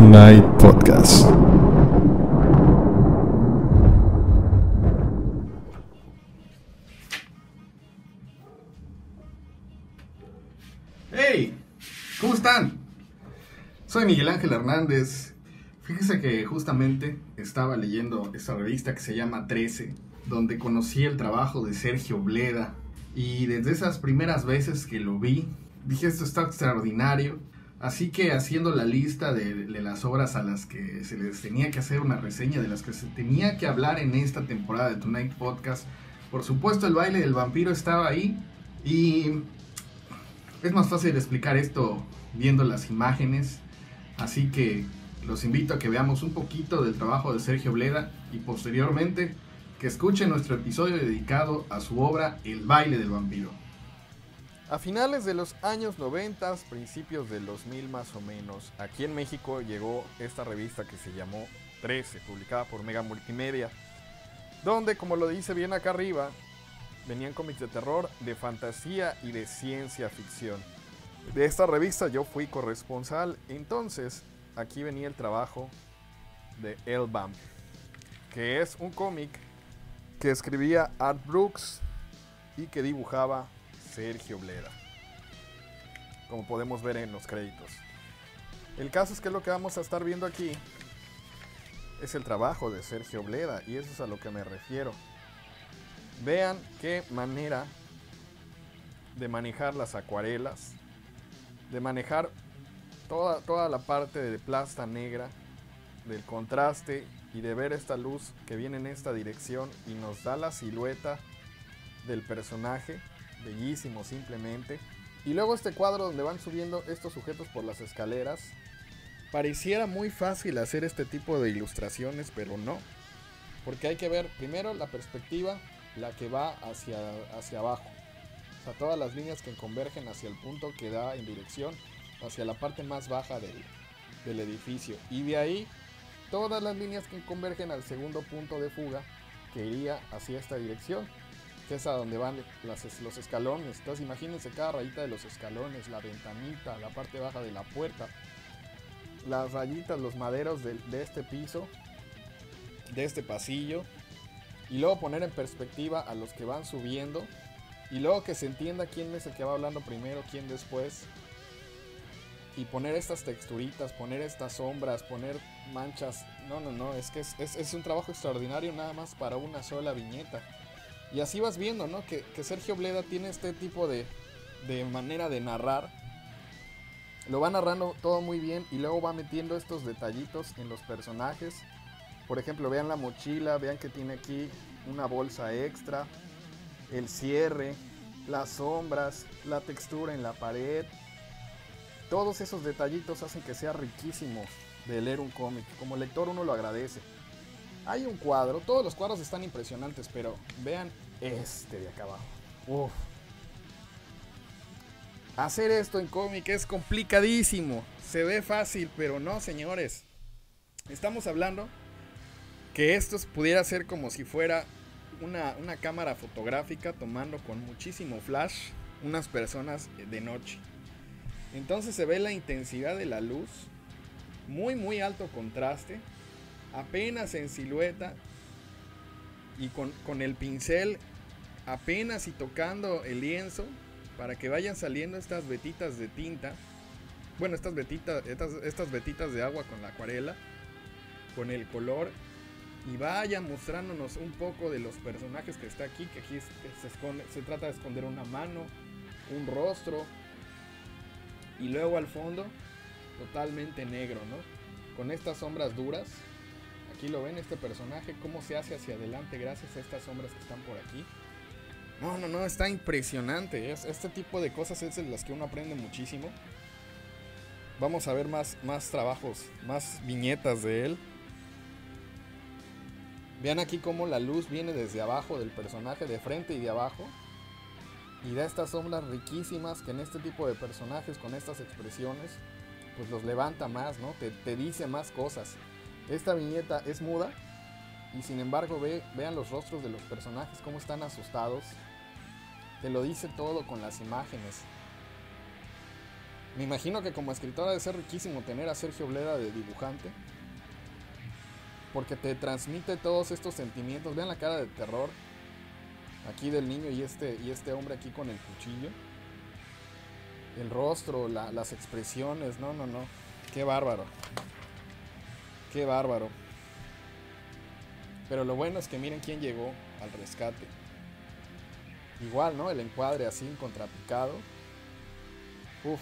Tonight Podcast. ¡Hey! ¿Cómo están? Soy Miguel Ángel Hernández. Fíjense que justamente estaba leyendo esta revista que se llama 13, donde conocí el trabajo de Sergio Bleda. Y desde esas primeras veces que lo vi, dije, esto está extraordinario. Así que haciendo la lista de las obras a las que se les tenía que hacer una reseña, de las que se tenía que hablar en esta temporada de Tonight Podcast, por supuesto El baile del vampiro estaba ahí. Y es más fácil explicar esto viendo las imágenes, así que los invito a que veamos un poquito del trabajo de Sergio Bleda y posteriormente que escuchen nuestro episodio dedicado a su obra El baile del vampiro. A finales de los años 90, principios del 2000 más o menos, aquí en México llegó esta revista que se llamó 13, publicada por Mega Multimedia, donde, como lo dice bien acá arriba, venían cómics de terror, de fantasía y de ciencia ficción. De esta revista yo fui corresponsal, entonces aquí venía el trabajo de El Vamp, que es un cómic que escribía Art Brooks y que dibujaba Sergio Bleda, como podemos ver en los créditos. El caso es que lo que vamos a estar viendo aquí es el trabajo de Sergio Bleda, y eso es a lo que me refiero. Vean qué manera de manejar las acuarelas, de manejar toda la parte de plasta negra, del contraste y de ver esta luz que viene en esta dirección y nos da la silueta del personaje, bellísimo simplemente. Y luego este cuadro donde van subiendo estos sujetos por las escaleras. Pareciera muy fácil hacer este tipo de ilustraciones, pero no, porque hay que ver primero la perspectiva, la que va hacia abajo, o sea, todas las líneas que convergen hacia el punto que da en dirección hacia la parte más baja del edificio, y de ahí todas las líneas que convergen al segundo punto de fuga que iría hacia esta dirección, que es a donde van los escalones. Entonces imagínense cada rayita de los escalones, la ventanita, la parte baja de la puerta, las rayitas, los maderos de este piso, de este pasillo, y luego poner en perspectiva a los que van subiendo, y luego que se entienda quién es el que va hablando primero, quién después, y poner estas texturitas, poner estas sombras, poner manchas. No, es que es un trabajo extraordinario nada más para una sola viñeta. Y así vas viendo, ¿no? Que Sergio Bleda tiene este tipo de manera de narrar. Lo va narrando todo muy bien y luego va metiendo estos detallitos en los personajes. Por ejemplo, vean la mochila, vean que tiene aquí una bolsa extra, el cierre, las sombras, la textura en la pared. Todos esos detallitos hacen que sea riquísimo de leer un cómic. Como lector uno lo agradece. Hay un cuadro, todos los cuadros están impresionantes, pero vean este de acá abajo. Uf. Hacer esto en cómic es complicadísimo. Se ve fácil, pero no, señores. Estamos hablando que esto pudiera ser como si fuera una cámara fotográfica tomando con muchísimo flash unas personas de noche. Entonces se ve la intensidad de la luz, muy alto contraste, apenas en silueta, y con el pincel apenas y tocando el lienzo para que vayan saliendo estas vetitas de tinta. Bueno, estas vetitas de agua con la acuarela, con el color, y vayan mostrándonos un poco de los personajes que está aquí, que aquí se trata de esconder una mano, un rostro, y luego al fondo totalmente negro, ¿no? Con estas sombras duras. Aquí lo ven, este personaje, cómo se hace hacia adelante gracias a estas sombras que están por aquí. No, está impresionante. Este tipo de cosas es de las que uno aprende muchísimo. Vamos a ver más trabajos, más viñetas de él. Vean aquí cómo la luz viene desde abajo del personaje, de frente y de abajo, y da estas sombras riquísimas que en este tipo de personajes, con estas expresiones, pues los levanta más, ¿no? Te dice más cosas. Esta viñeta es muda y sin embargo vean los rostros de los personajes, cómo están asustados. Te lo dice todo con las imágenes. Me imagino que como escritora debe ser riquísimo tener a Sergio Bleda de dibujante, porque te transmite todos estos sentimientos. Vean la cara de terror aquí del niño y este hombre aquí con el cuchillo. El rostro, las expresiones, no. Qué bárbaro. Qué bárbaro. Pero lo bueno es que miren quién llegó al rescate. Igual, ¿no? El encuadre así en contrapicado. Uf.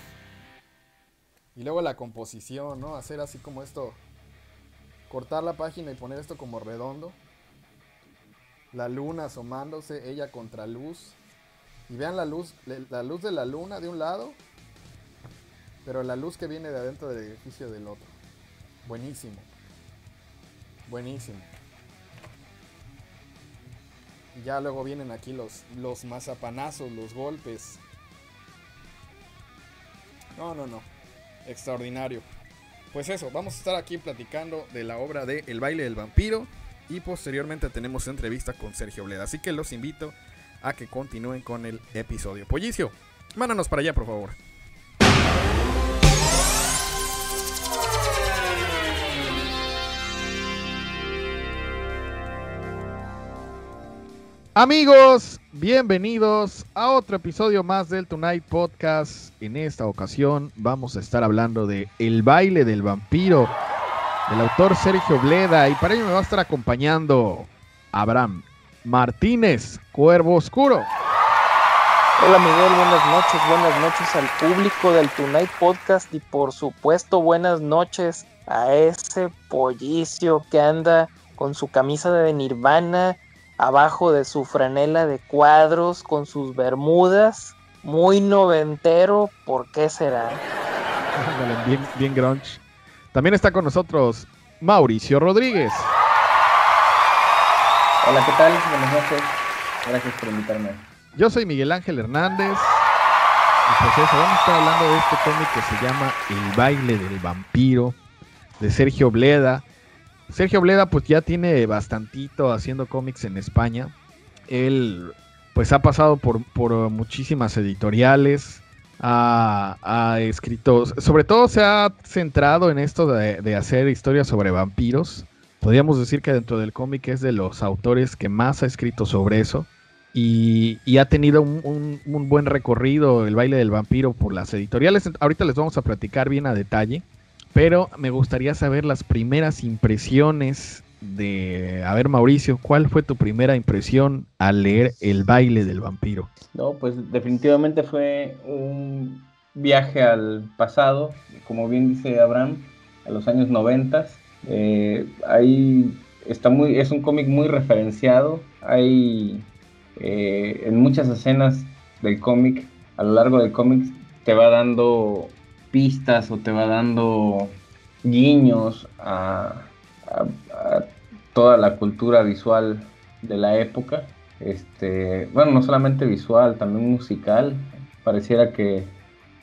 Y luego la composición, ¿no? Hacer así como esto. Cortar la página y poner esto como redondo. La luna asomándose, ella contra luz. Y vean la luz de la luna de un lado, pero la luz que viene de adentro del edificio del otro. Buenísimo. Buenísimo. Y ya luego vienen aquí los mazapanazos, los golpes. No. Extraordinario. Pues eso, vamos a estar aquí platicando de la obra de El baile del vampiro. Y posteriormente tenemos entrevista con Sergio Bleda. Así que los invito a que continúen con el episodio. Pollicio, mándanos para allá, por favor. Amigos, bienvenidos a otro episodio más del Tonight Podcast. En esta ocasión vamos a estar hablando de El baile del vampiro, del autor Sergio Bleda, y para ello me va a estar acompañando Abraham Martínez, Cuervo Oscuro. Hola Miguel, buenas noches al público del Tonight Podcast y por supuesto buenas noches a ese pollicio que anda con su camisa de Nirvana, abajo de su franela de cuadros, con sus bermudas, muy noventero, ¿por qué será? Bien grunge. También está con nosotros Mauricio Rodríguez. Hola, ¿qué tal? Buenas noches. Gracias por invitarme. Yo soy Miguel Ángel Hernández. Y pues eso, vamos a estar hablando de este cómic que se llama El baile del vampiro, de Sergio Bleda. Sergio Bleda pues ya tiene bastantito haciendo cómics en España. Él pues ha pasado por muchísimas editoriales. Ha escrito, sobre todo se ha centrado en esto de hacer historias sobre vampiros. Podríamos decir que dentro del cómic es de los autores que más ha escrito sobre eso. Y ha tenido un buen recorrido El baile del vampiro por las editoriales. Ahorita les vamos a platicar bien a detalle, pero me gustaría saber las primeras impresiones de... A ver, Mauricio, ¿cuál fue tu primera impresión al leer El baile del vampiro? No, pues definitivamente fue un viaje al pasado, como bien dice Abraham, a los años 90. Ahí está es un cómic muy referenciado. Hay en muchas escenas del cómic, a lo largo del cómic, te va dando pistas o te va dando guiños a toda la cultura visual de la época. Bueno, no solamente visual, también musical. Pareciera que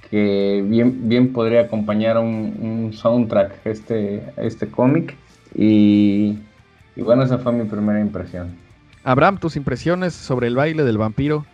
bien podría acompañar un soundtrack este cómic. Y bueno, esa fue mi primera impresión. Abraham, tus impresiones sobre El baile del vampiro.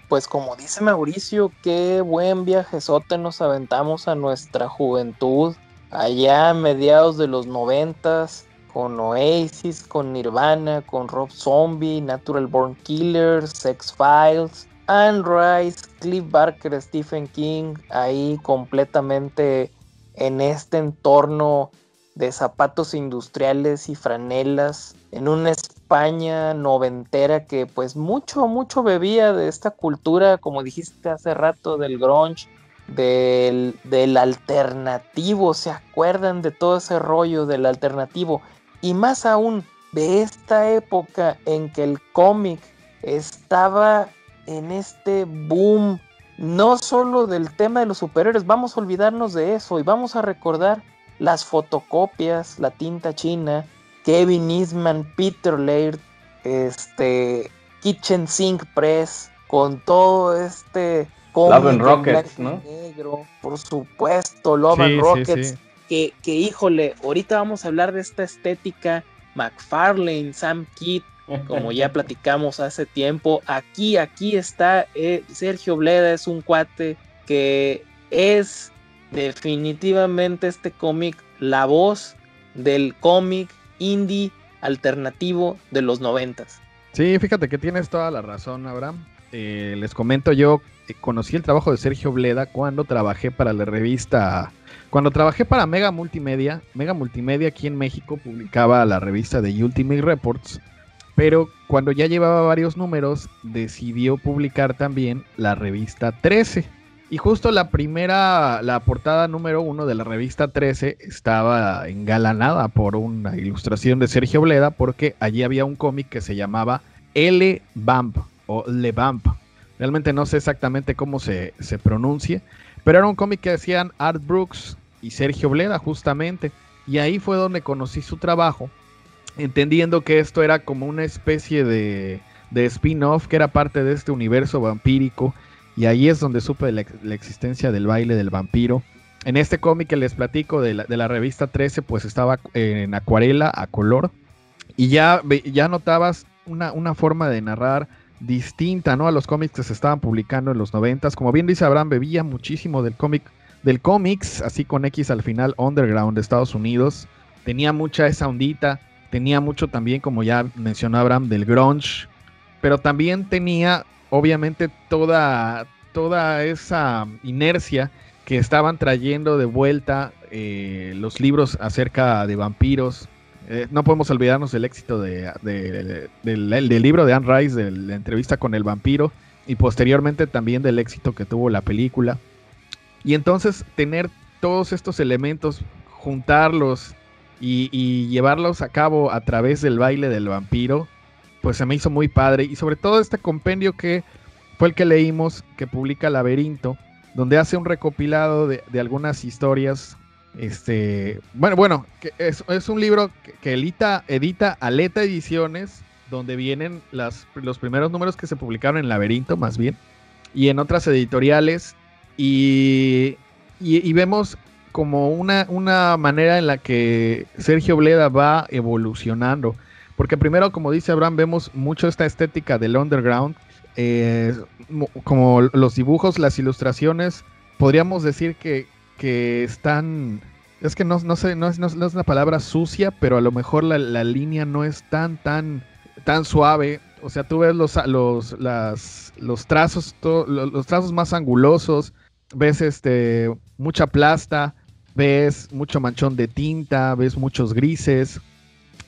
Pues como dice Mauricio, qué buen viajezote nos aventamos a nuestra juventud, allá a mediados de los 90s, con Oasis, con Nirvana, con Rob Zombie, Natural Born Killers, Sex Files, Anne Rice, Cliff Barker, Stephen King, ahí completamente en este entorno de zapatos industriales y franelas, en una España noventera que pues mucho bebía de esta cultura, como dijiste hace rato, del grunge, del alternativo. ¿Se acuerdan de todo ese rollo del alternativo? Y más aún, de esta época en que el cómic estaba en este boom, no solo del tema de los superhéroes, vamos a olvidarnos de eso y vamos a recordar las fotocopias, la tinta china, Kevin Eastman, Peter Laird, Kitchen Sink Press, con todo este Love and Rockets, ¿no? Negro, por supuesto, Love and Rockets, sí. Que híjole, ahorita vamos a hablar de esta estética McFarlane, Sam Kidd, como ya platicamos hace tiempo. Aquí está Sergio Bleda, es un cuate que es definitivamente este cómic, la voz del cómic indie alternativo de los 90s. Sí, fíjate que tienes toda la razón, Abraham. Les comento, yo conocí el trabajo de Sergio Bleda cuando trabajé para la revista, cuando trabajé para Mega Multimedia. Mega Multimedia aquí en México publicaba la revista de Ultimate Reports, pero cuando ya llevaba varios números decidió publicar también la revista 13. Y justo la portada número 1 de la revista 13 estaba engalanada por una ilustración de Sergio Bleda, porque allí había un cómic que se llamaba L Vamp o Le Vamp. Realmente no sé exactamente cómo se pronuncie, pero era un cómic que hacían Art Brooks y Sergio Bleda justamente. Y ahí fue donde conocí su trabajo, entendiendo que esto era como una especie de spin-off, que era parte de este universo vampírico. Y ahí es donde supe la existencia del baile del vampiro. En este cómic que les platico de la revista 13, pues estaba en acuarela, a color. Y ya notabas una forma de narrar distinta, ¿no?, a los cómics que se estaban publicando en los 90s. Como bien dice Abraham, bebía muchísimo del cómics, así con X al final, underground de Estados Unidos. Tenía mucha esa ondita. Tenía mucho también, como ya mencionó Abraham, del grunge. Pero también tenía, obviamente, toda esa inercia que estaban trayendo de vuelta los libros acerca de vampiros. No podemos olvidarnos del éxito del libro de Anne Rice, de la entrevista con el vampiro, y posteriormente también del éxito que tuvo la película. Y entonces tener todos estos elementos, juntarlos y llevarlos a cabo a través del baile del vampiro, pues se me hizo muy padre. Y sobre todo este compendio que fue el que leímos, que publica Laberinto, donde hace un recopilado de algunas historias. Bueno, que es un libro que edita Aleta Ediciones, donde vienen los primeros números que se publicaron en Laberinto, más bien, y en otras editoriales. Y vemos como una manera en la que Sergio Bleda va evolucionando. Porque primero, como dice Abraham, vemos mucho esta estética del underground, como los dibujos, las ilustraciones, podríamos decir que están, es que no sé, no es una palabra sucia, pero a lo mejor la línea no es tan suave. O sea, tú ves los trazos, los trazos más angulosos, ves mucha plasta, ves mucho manchón de tinta, ves muchos grises.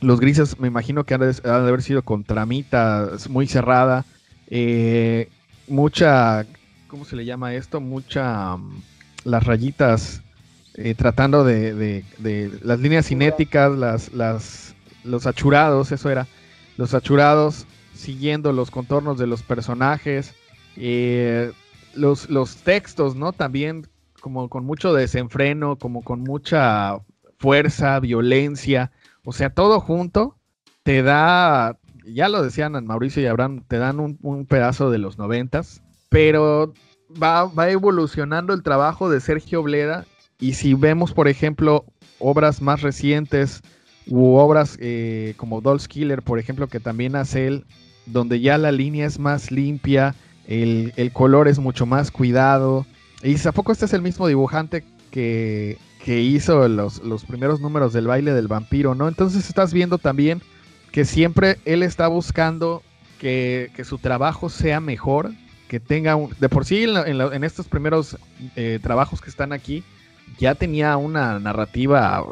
Los grises me imagino que han de haber sido con tramita muy cerrada. Mucha, ¿cómo se le llama esto? Las rayitas tratando de las líneas cinéticas, los achurados, eso era. Los achurados siguiendo los contornos de los personajes. Los textos, ¿no? También como con mucho desenfreno, como con mucha fuerza, violencia. O sea, todo junto te da, ya lo decían Mauricio y Abraham, te dan un pedazo de los 90s, pero va evolucionando el trabajo de Sergio Bleda. Y si vemos, por ejemplo, obras más recientes u obras como Dolls Killer, por ejemplo, que también hace él, donde ya la línea es más limpia, el color es mucho más cuidado. Y ¿a poco este es el mismo dibujante que hizo los primeros números del baile del vampiro, ¿no? Entonces estás viendo también que siempre él está buscando que su trabajo sea mejor, que tenga de por sí en estos primeros trabajos que están aquí, ya tenía una narrativa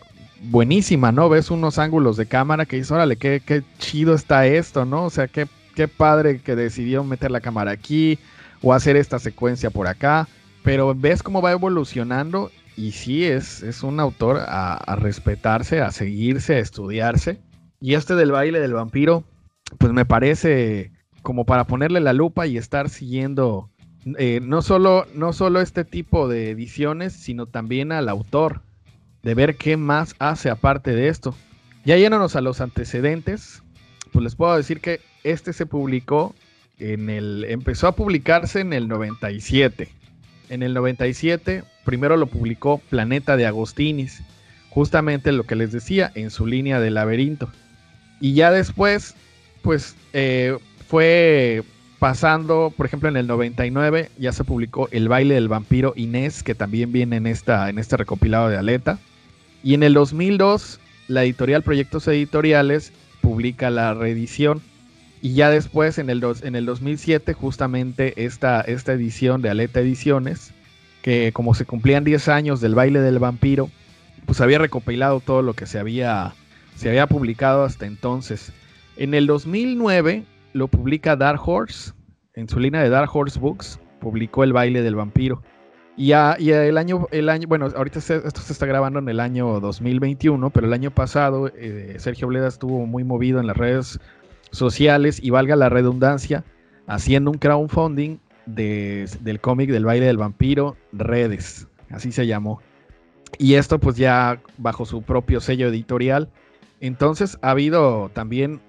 buenísima, ¿no? Ves unos ángulos de cámara que dices, órale, qué chido está esto, ¿no? O sea, qué padre que decidió meter la cámara aquí o hacer esta secuencia por acá, pero ves cómo va evolucionando. Y sí, es un autor a respetarse, a seguirse, a estudiarse. Y del baile del vampiro, pues me parece como para ponerle la lupa y estar siguiendo no solo este tipo de ediciones, sino también al autor, de ver qué más hace aparte de esto. Ya yéndonos a los antecedentes, pues les puedo decir que se publicó empezó a publicarse en el 97. En el 97 primero lo publicó Planeta de Agostinis, justamente lo que les decía, en su línea de Laberinto. Y ya después, pues fue pasando, por ejemplo, en el 99 ya se publicó El baile del vampiro Inés, que también viene en este recopilado de Aleta. Y en el 2002, la editorial Proyectos Editoriales publica la reedición. Y ya después, en el 2007, justamente esta edición de Aleta Ediciones, que como se cumplían 10 años del baile del vampiro, pues había recopilado todo lo que se había publicado hasta entonces. En el 2009 lo publica Dark Horse, en su línea de Dark Horse Books, publicó El baile del vampiro. Y el año, bueno, ahorita esto se está grabando en el año 2021, pero el año pasado Sergio Bleda estuvo muy movido en las redes sociales y, valga la redundancia, haciendo un crowdfunding del cómic del baile del vampiro, Redes, así se llamó. Y esto pues ya bajo su propio sello editorial. Entonces ha habido también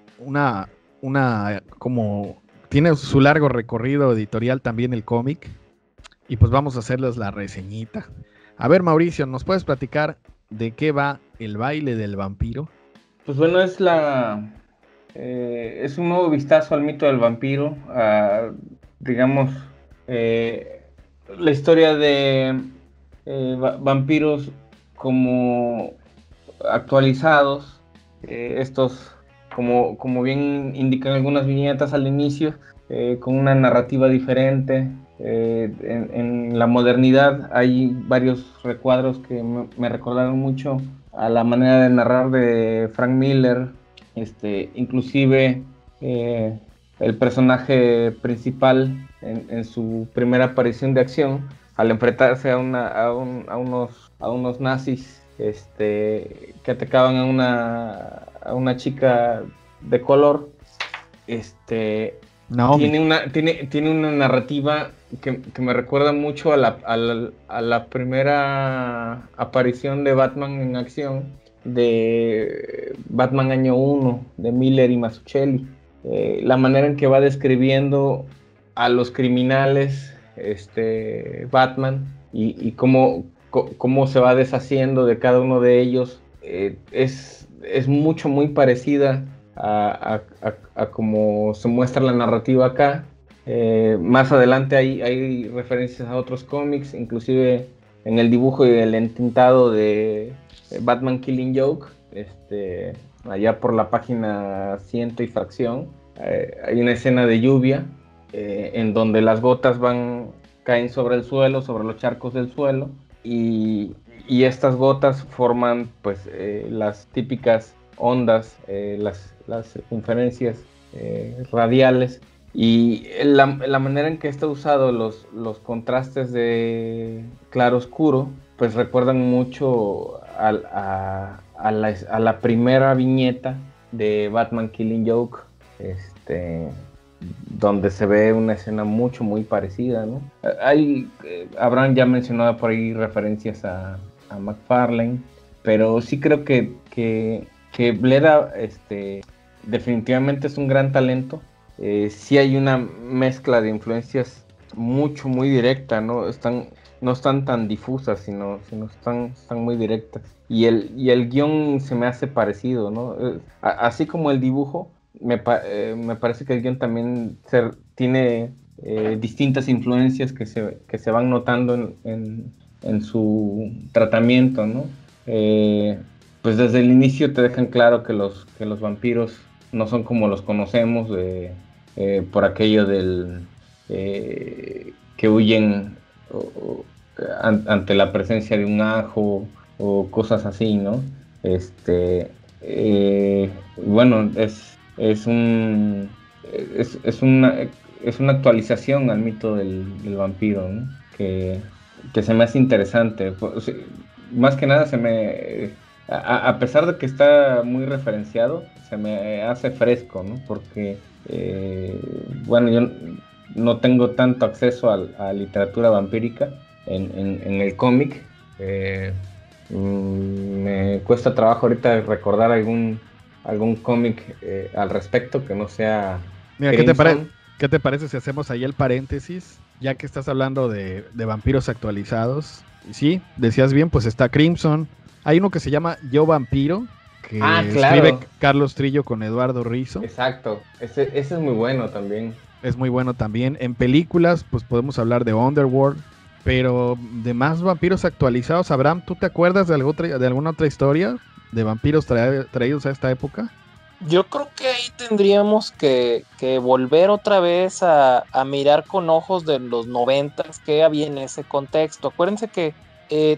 como tiene su largo recorrido editorial también el cómic. Y pues vamos a hacerles la reseñita. A ver, Mauricio, ¿nos puedes platicar de qué va El baile del vampiro? Pues bueno, es un nuevo vistazo al mito del vampiro, digamos, la historia de vampiros como actualizados, estos, como bien indican algunas viñetas al inicio, con una narrativa diferente. En la modernidad hay varios recuadros que me recordaron mucho a la manera de narrar de Frank Miller. Inclusive el personaje principal en su primera aparición de acción, al enfrentarse a unos nazis que atacaban a una chica de color, tiene una narrativa que me recuerda mucho a la primera aparición de Batman en acción, de Batman Año 1, de Miller y Mazzucchelli. La manera en que va describiendo a los criminales Batman y cómo se va deshaciendo de cada uno de ellos, es muy parecida a cómo se muestra la narrativa acá. Más adelante hay referencias a otros cómics, inclusive en el dibujo y el entintado de Batman Killing Joke, allá por la página 100 y fracción, hay una escena de lluvia en donde las gotas caen sobre el suelo, sobre los charcos del suelo, y estas gotas forman pues las típicas ondas, las circunferencias radiales, y la manera en que está usado los contrastes de claro oscuro pues recuerdan mucho a la primera viñeta de Batman Killing Joke, donde se ve una escena muy parecida, ¿no? Abraham ya mencionaba por ahí referencias a McFarlane, pero sí creo que Bleda definitivamente es un gran talento. Sí hay una mezcla de influencias muy directa, ¿no? No están tan difusas, sino están muy directas. Y el guión se me hace parecido, ¿no? Así como el dibujo, me parece que el guión también tiene distintas influencias que se van notando en su tratamiento, ¿no? Pues desde el inicio te dejan claro que los vampiros no son como los conocemos, por aquello del que huyen ante la presencia de un ajo o cosas así, ¿no? Bueno, es una actualización al mito del vampiro, ¿no? Que se me hace interesante. Más que nada a pesar de que está muy referenciado, se me hace fresco, ¿no? Porque bueno, yo no tengo tanto acceso a literatura vampírica en el cómic. Me cuesta trabajo ahorita recordar algún cómic al respecto que no sea... Mira, ¿qué te parece si hacemos ahí el paréntesis? Ya que estás hablando de vampiros actualizados. Sí, decías bien, pues está Crimson. Hay uno que se llama Yo Vampiro, que claro, escribe Carlos Trillo con Eduardo Rizzo. Exacto, ese es muy bueno también. es muy bueno también. En películas, pues podemos hablar de Underworld, pero de más vampiros actualizados, Abraham, ¿tú te acuerdas de alguna otra historia de vampiros traídos a esta época? Yo creo que ahí tendríamos que volver otra vez a mirar con ojos de los 90s qué había en ese contexto. Acuérdense que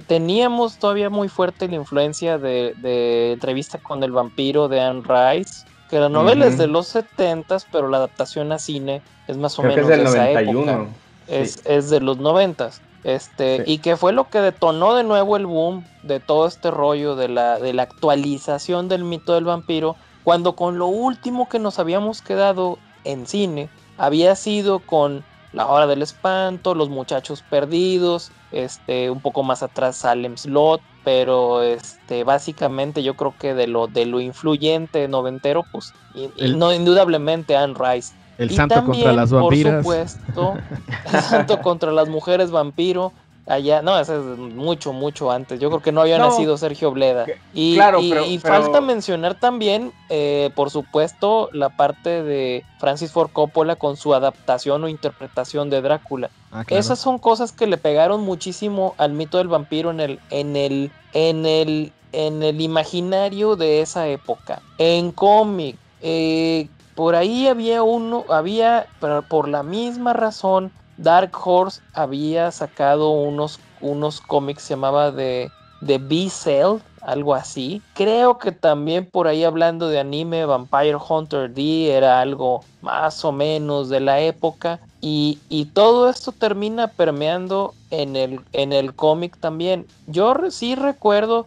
teníamos todavía muy fuerte la influencia de Entrevista con el vampiro de Anne Rice, que la novela es de los 70s, pero la adaptación a cine es más o Creo que es menos de del esa 91. época. Sí. Es de los 90s. Sí. Y que fue lo que detonó de nuevo el boom de todo este rollo de la actualización del mito del vampiro, cuando con lo último que nos habíamos quedado en cine había sido con La Hora del Espanto, Los Muchachos Perdidos, un poco más atrás Salem Slot, pero básicamente yo creo que de lo influyente noventero, pues no, indudablemente Anne Rice. El Y santo también, contra las vampiras. por supuesto, el santo contra las mujeres vampiro. Allá, no, eso es mucho, mucho antes. Yo creo que no había nacido Sergio Bleda. Claro, Y falta mencionar también, por supuesto, la parte de Francis Ford Coppola con su adaptación o interpretación de Drácula. Ah, claro. Esas son cosas que le pegaron muchísimo al mito del vampiro en el imaginario de esa época. En cómic, por ahí había, pero por la misma razón, Dark Horse había sacado unos cómics, se llamaba de B-Cell, algo así. Creo que también por ahí, hablando de anime, Vampire Hunter D era algo más o menos de la época. Y todo esto termina permeando en el cómic también. Yo sí recuerdo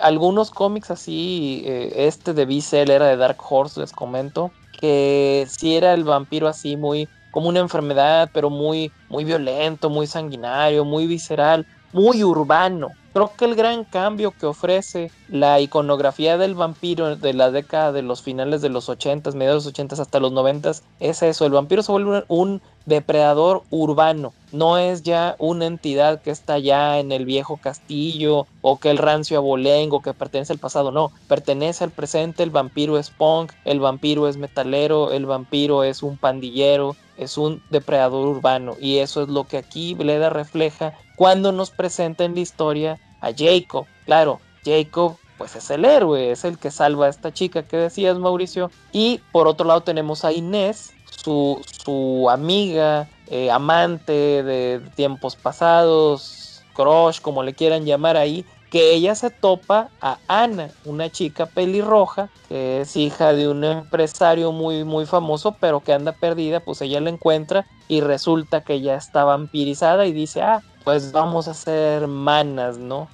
algunos cómics así, de B-Cell era de Dark Horse, les comento, que sí era el vampiro así muy como una enfermedad, pero muy, muy violento, muy sanguinario, muy visceral, muy urbano. Creo que el gran cambio que ofrece la iconografía del vampiro de la década de los finales de los 80s, mediados de los 80s hasta los 90s, es eso. El vampiro se vuelve un depredador urbano. No es ya una entidad que está ya en el viejo castillo o que el rancio abolengo que pertenece al pasado. No, pertenece al presente. El vampiro es punk, el vampiro es metalero, el vampiro es un pandillero, es un depredador urbano. Y eso es lo que aquí Bleda refleja cuando nos presenta en la historia a Jacob. Claro, Jacob pues es el héroe, es el que salva a esta chica que decías, Mauricio. Y por otro lado tenemos a Inés, su amiga, amante de tiempos pasados, crush, como le quieran llamar ahí, que ella se topa a Ana, una chica pelirroja, que es hija de un empresario muy, muy famoso, pero que anda perdida. Pues ella la encuentra y resulta que ya está vampirizada y dice, pues vamos a hacer manas, ¿no?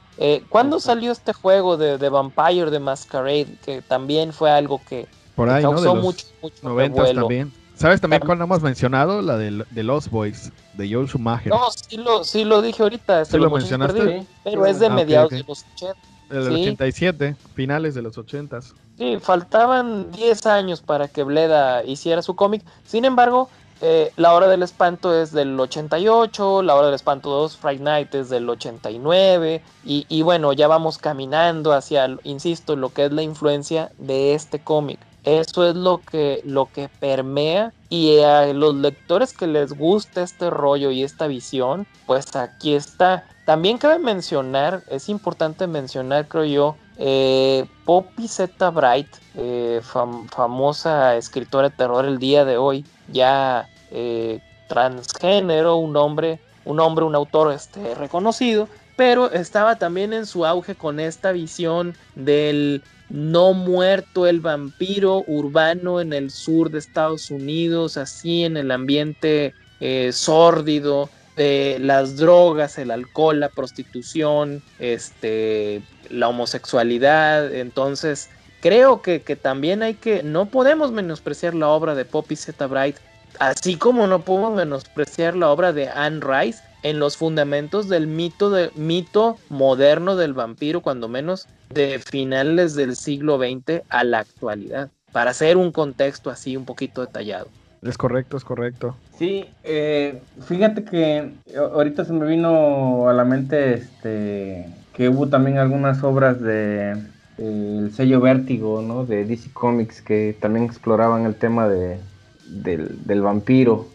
¿Cuándo salió este juego de Vampire the Masquerade? Que también fue algo que por ahí, causó ¿no? De mucho los 90 revuelo. También. ¿Sabes también cuál no hemos mencionado? La de Lost Boys, de Joel Schumacher. No, sí lo dije ahorita. ¿Sí lo mencionaste? Sí, pero es de mediados de los 80. Del 87, finales de los 80s. Sí, faltaban 10 años para que Bleda hiciera su cómic. Sin embargo, La Hora del Espanto es del 88, La Hora del Espanto 2, Fright Night, es del 89. Y bueno, ya vamos caminando hacia, insisto, lo que es la influencia de este cómic. Eso es lo que permea, y a los lectores que les gusta este rollo y esta visión, pues aquí está. También cabe mencionar, es importante mencionar, creo yo, Poppy Z. Bright, famosa escritora de terror el día de hoy, ya transgénero, un autor reconocido, pero estaba también en su auge con esta visión del no muerto, el vampiro urbano en el sur de Estados Unidos, así en el ambiente sórdido de las drogas, el alcohol, la prostitución, la homosexualidad. Entonces creo que también no podemos menospreciar la obra de Poppy Z. Bright, así como no podemos menospreciar la obra de Anne Rice en los fundamentos del mito moderno del vampiro, cuando menos de finales del siglo XX a la actualidad, para hacer un contexto así un poquito detallado. Es correcto. Sí, fíjate que ahorita se me vino a la mente que hubo también algunas obras de el sello Vértigo, ¿no? De DC Comics, que también exploraban el tema de del vampiro,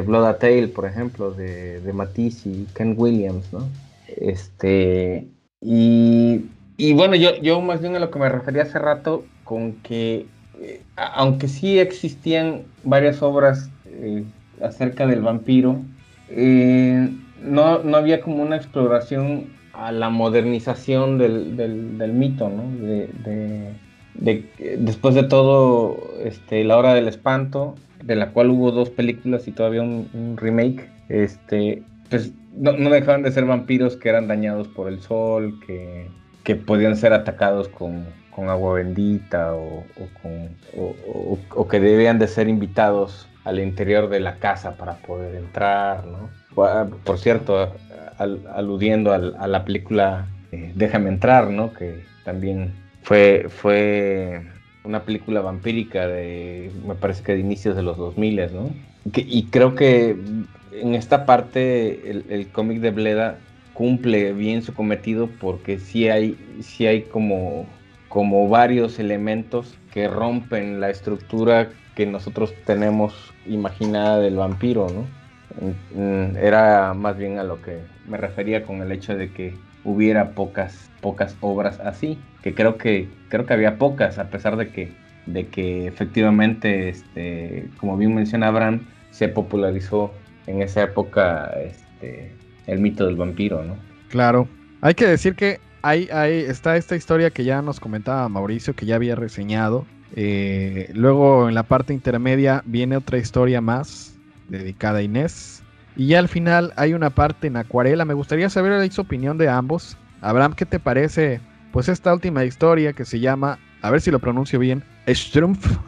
Blood a Tale, por ejemplo, de Matisse y Ken Williams, ¿no? Y bueno, yo más bien a lo que me refería hace rato, con que aunque sí existían varias obras acerca del vampiro, no había como una exploración a la modernización del mito, ¿no? Después de todo, La Hora del Espanto, de la cual hubo 2 películas y todavía un remake, pues no dejaban de ser vampiros que eran dañados por el sol, que podían ser atacados con agua bendita o que debían de ser invitados al interior de la casa para poder entrar, ¿no? Por cierto, aludiendo a la película Déjame entrar, ¿no? Que también fue una película vampírica me parece que de inicios de los 2000, ¿no? Y creo que en esta parte el cómic de Bleda cumple bien su cometido porque sí hay como varios elementos que rompen la estructura que nosotros tenemos imaginada del vampiro, ¿no? Era más bien a lo que me refería con el hecho de que hubiera pocas obras así, que creo que había pocas, a pesar de que efectivamente, como bien menciona Abraham, se popularizó en esa época el mito del vampiro, ¿no? Claro. Hay que decir que ahí está esta historia que ya nos comentaba Mauricio, que ya había reseñado. Luego en la parte intermedia viene otra historia más dedicada a Inés. Y ya al final hay una parte en acuarela. Me gustaría saber su opinión de ambos. Abraham, ¿qué te parece? Pues esta última historia que se llama, a ver si lo pronuncio bien, Strumpf.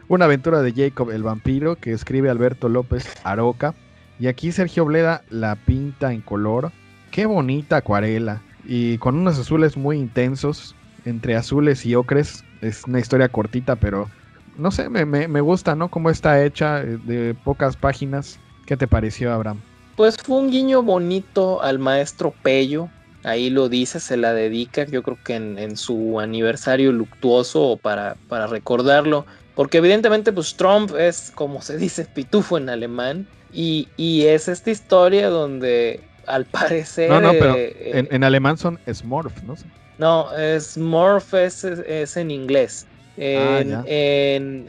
Una aventura de Jacob el vampiro, que escribe Alberto López Aroca. Y aquí Sergio Bleda la pinta en color. Qué bonita acuarela. Y con unos azules muy intensos, entre azules y ocres. Es una historia cortita, pero no sé, me gusta, ¿no? Cómo está hecha, de pocas páginas. ¿Qué te pareció, Abraham? Pues fue un guiño bonito al maestro Pello. Ahí lo dice, se la dedica, yo creo que en su aniversario luctuoso para recordarlo. Porque evidentemente pues Trump es, como se dice, pitufo en alemán. Y es esta historia donde al parecer... No, pero en alemán son Smurf, ¿no? No, Smurf es en inglés. Ya.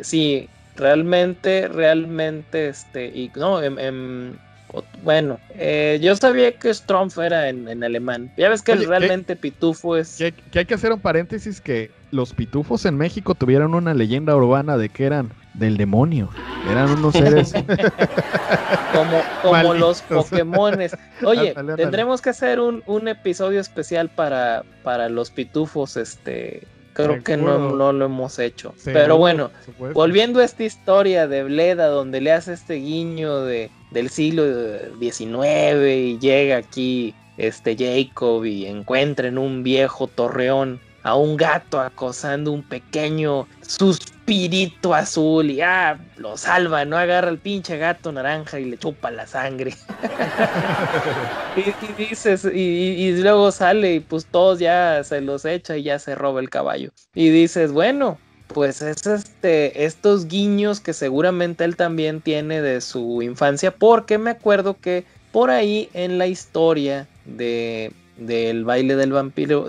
Sí, realmente, y no, bueno, yo sabía que Strumpf era en alemán. Ya ves que Oye, realmente pitufo es... Que hay que hacer un paréntesis que los pitufos en México tuvieron una leyenda urbana de que eran del demonio. Eran unos seres... como los malditos. Pokémones. Oye, Ándale. tendremos que hacer un episodio especial para los pitufos, creo que no lo hemos hecho. Seguro, pero bueno, por supuesto. volviendo a esta historia de Bleda, donde le hace este guiño del siglo XIX y llega aquí Jacob y encuentra en un viejo torreón a un gato acosando un pequeño suspirito azul y lo salva, no agarra el pinche gato naranja y le chupa la sangre. y dices, y luego sale y pues todos ya se los echa y ya se roba el caballo. Y dices, bueno, pues es estos guiños que seguramente él también tiene de su infancia, porque me acuerdo que por ahí en la historia del baile del vampiro,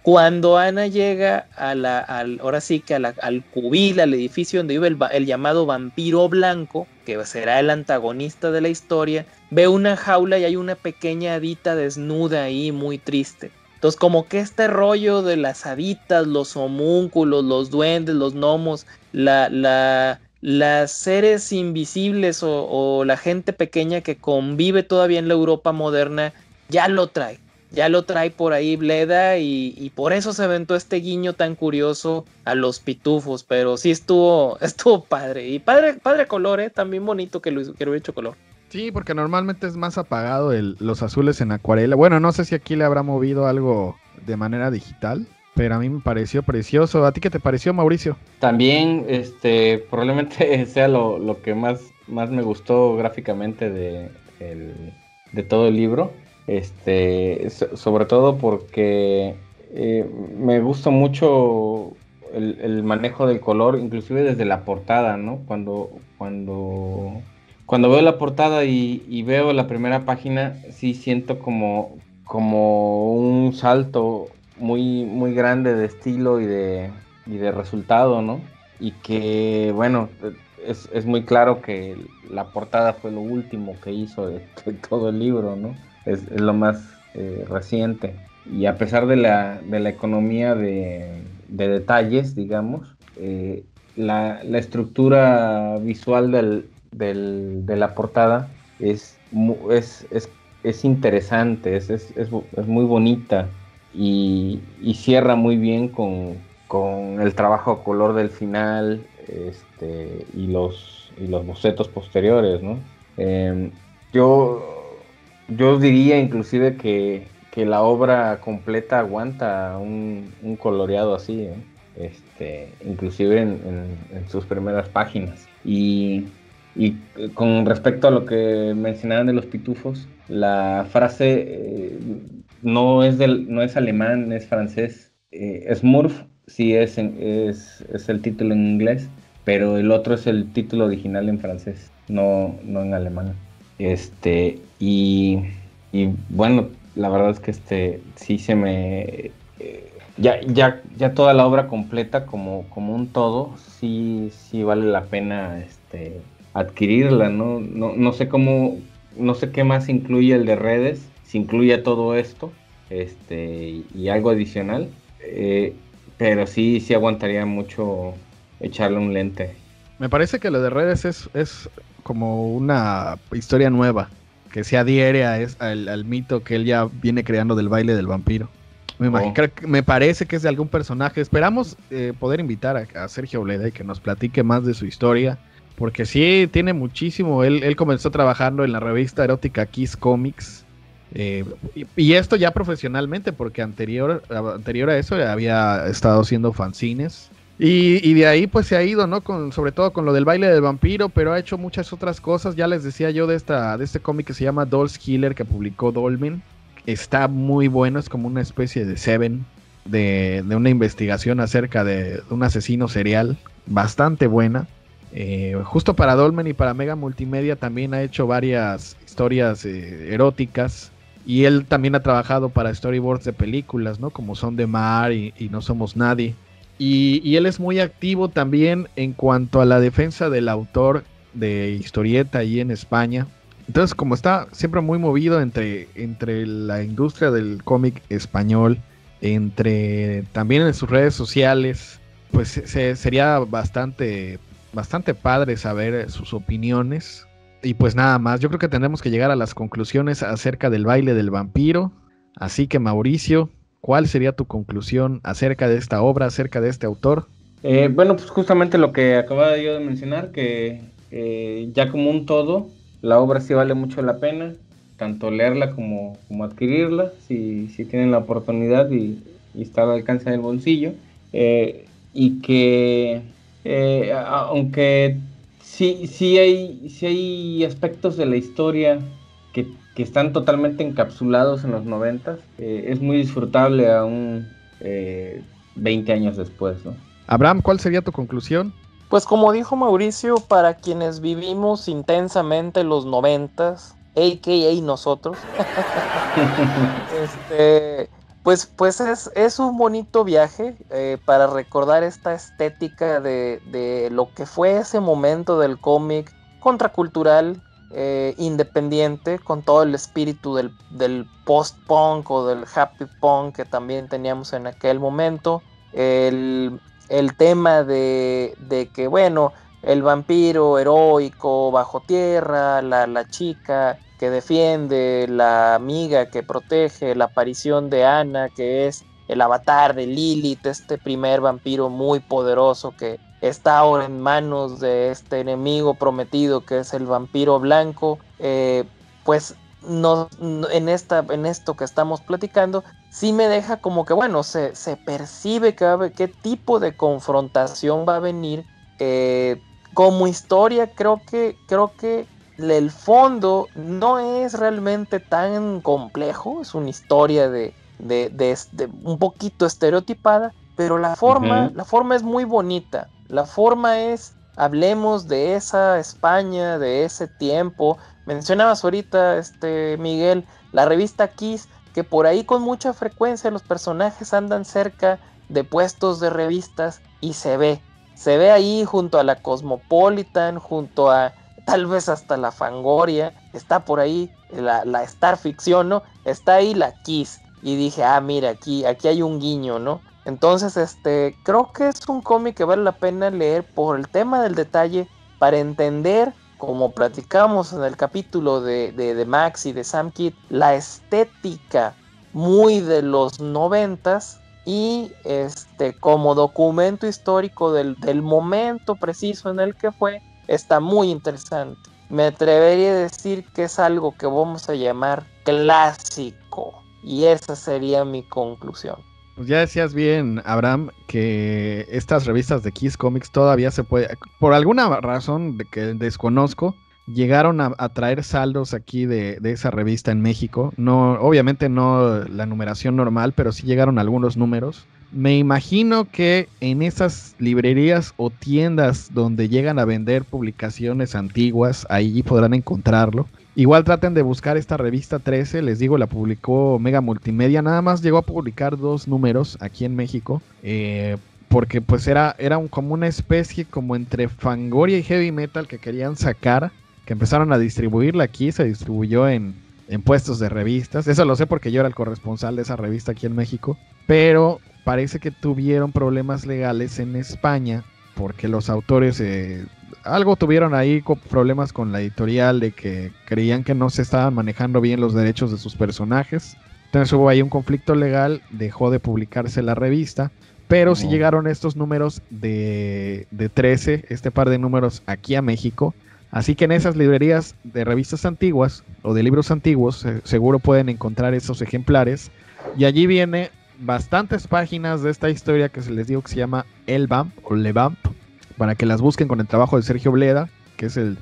cuando Ana llega ahora sí que al cubil, al edificio donde vive el llamado vampiro blanco, que será el antagonista de la historia, ve una jaula y hay una pequeña hadita desnuda ahí, muy triste. Entonces, como que este rollo de las haditas, los homúnculos, los duendes, los gnomos, las seres invisibles o la gente pequeña que convive todavía en la Europa moderna, ya lo trae por ahí Bleda y por eso se aventó este guiño tan curioso a los pitufos, pero sí estuvo padre, y padre color, también bonito que lo hubiera hecho color. Sí, porque normalmente es más apagado los azules en acuarela. Bueno, no sé si aquí le habrá movido algo de manera digital, pero a mí me pareció precioso. ¿A ti qué te pareció, Mauricio? También, probablemente sea lo que más me gustó gráficamente de todo el libro. Sobre todo porque me gusta mucho el manejo del color, inclusive desde la portada, ¿no? Cuando veo la portada y veo la primera página, sí siento como un salto muy, muy grande de estilo y de resultado, ¿no? Y que, bueno, es muy claro que la portada fue lo último que hizo de todo el libro, ¿no? Es lo más reciente. Y a pesar de la economía de detalles, digamos, la estructura visual de la portada es interesante, es muy bonita y cierra muy bien con el trabajo a color del final, y los bocetos posteriores, ¿no? Eh, yo, yo diría inclusive que la obra completa aguanta un coloreado así, ¿eh? Inclusive en sus primeras páginas. Y con respecto a lo que mencionaban de los pitufos, la frase no es alemán, es francés. Smurf sí es el título en inglés, pero el otro es el título original en francés, no en alemán. Y, y bueno, la verdad es que sí se me... ya toda la obra completa como un todo, sí vale la pena adquirirla, ¿no? No sé no sé qué más incluye el de redes, si incluye todo esto, y algo adicional, pero sí aguantaría mucho echarle un lente. Me parece que lo de redes es como una historia nueva, que se adhiere al mito que él ya viene creando del baile del vampiro. Me parece que es de algún personaje. Esperamos poder invitar a Sergio Oleda y que nos platique más de su historia, porque sí, tiene muchísimo. Él comenzó trabajando en la revista erótica Kiss Comics, y esto ya profesionalmente, porque anterior a eso había estado haciendo fanzines. Y de ahí pues se ha ido, ¿no? Sobre todo con lo del baile del vampiro, pero ha hecho muchas otras cosas. Ya les decía yo de este cómic que se llama Dolls Killer, que publicó Dolmen. Está muy bueno, es como una especie de Seven, de una investigación acerca de un asesino serial, bastante buena. Justo para Dolmen y para Mega Multimedia también ha hecho varias historias eróticas. Y él también ha trabajado para storyboards de películas, ¿no? Como Son de Mar y No Somos Nadie. Y él es muy activo también en cuanto a la defensa del autor de historieta ahí en España. Entonces, como está siempre muy movido entre la industria del cómic español, también en sus redes sociales, pues sería bastante padre saber sus opiniones. Y pues nada más, yo creo que tendremos que llegar a las conclusiones acerca del baile del vampiro. Así que, Mauricio, ¿cuál sería tu conclusión acerca de esta obra, acerca de este autor? Bueno, pues justamente lo que acababa yo de mencionar, que ya como un todo, la obra sí vale mucho la pena, tanto leerla como adquirirla, si tienen la oportunidad y está al alcance del bolsillo. Y que aunque sí hay aspectos de la historia que están totalmente encapsulados en los 90, es muy disfrutable aún 20 años después, ¿no? Abraham, ¿cuál sería tu conclusión? Pues como dijo Mauricio, para quienes vivimos intensamente los 90s, a.k.a. nosotros, pues es un bonito viaje para recordar esta estética de lo que fue ese momento del cómic contracultural, independiente, con todo el espíritu del post-punk o del happy punk que también teníamos en aquel momento. El tema de que, bueno, el vampiro heroico bajo tierra, la chica que defiende, la amiga que protege, la aparición de Ana, que es el avatar de Lilith, este primer vampiro muy poderoso que está ahora en manos de este enemigo prometido que es el vampiro blanco. Pues en esto que estamos platicando, sí me deja como que, bueno, se percibe qué tipo de confrontación va a venir. Como historia, creo que el fondo no es realmente tan complejo, es una historia de un poquito estereotipada, pero la Ujú. forma es muy bonita. La forma es, hablemos de esa España, de ese tiempo. Mencionabas ahorita, Miguel, la revista Kiss, que por ahí con mucha frecuencia los personajes andan cerca de puestos de revistas y se ve ahí junto a la Cosmopolitan, junto a tal vez hasta la Fangoria, está por ahí la Star Ficción, ¿no? Está ahí la Kiss. Y dije, ah, mira, aquí hay un guiño, ¿no? Entonces, creo que es un cómic que vale la pena leer por el tema del detalle, para entender, como platicamos en el capítulo de Max y de Sam Kidd, la estética muy de los 90s, y como documento histórico del momento preciso en el que fue, está muy interesante. Me atrevería a decir que es algo que vamos a llamar clásico, y esa sería mi conclusión. Pues ya decías bien, Abraham, que estas revistas de Kiss Comics todavía se puede, por alguna razón de que desconozco, llegaron a traer saldos aquí de esa revista en México. No, obviamente no la numeración normal, pero sí llegaron algunos números. Me imagino que en esas librerías o tiendas donde llegan a vender publicaciones antiguas, ahí podrán encontrarlo. Igual traten de buscar esta revista 13, les digo, la publicó Mega Multimedia, nada más llegó a publicar 2 números aquí en México, porque pues era como una especie como entre Fangoria y Heavy Metal que querían sacar, que empezaron a distribuirla aquí, se distribuyó en puestos de revistas, eso lo sé porque yo era el corresponsal de esa revista aquí en México, pero parece que tuvieron problemas legales en España, porque los autores algo tuvieron ahí problemas con la editorial de que creían que no se estaban manejando bien los derechos de sus personajes. Entonces hubo ahí un conflicto legal, dejó de publicarse la revista, pero sí llegaron estos números de 13, este par de números aquí a México. Así que en esas librerías de revistas antiguas o de libros antiguos seguro pueden encontrar esos ejemplares. Y allí viene bastantes páginas de esta historia que se les digo que se llama El Vamp o Le Vamp, para que las busquen con el trabajo de Sergio Bleda, que es el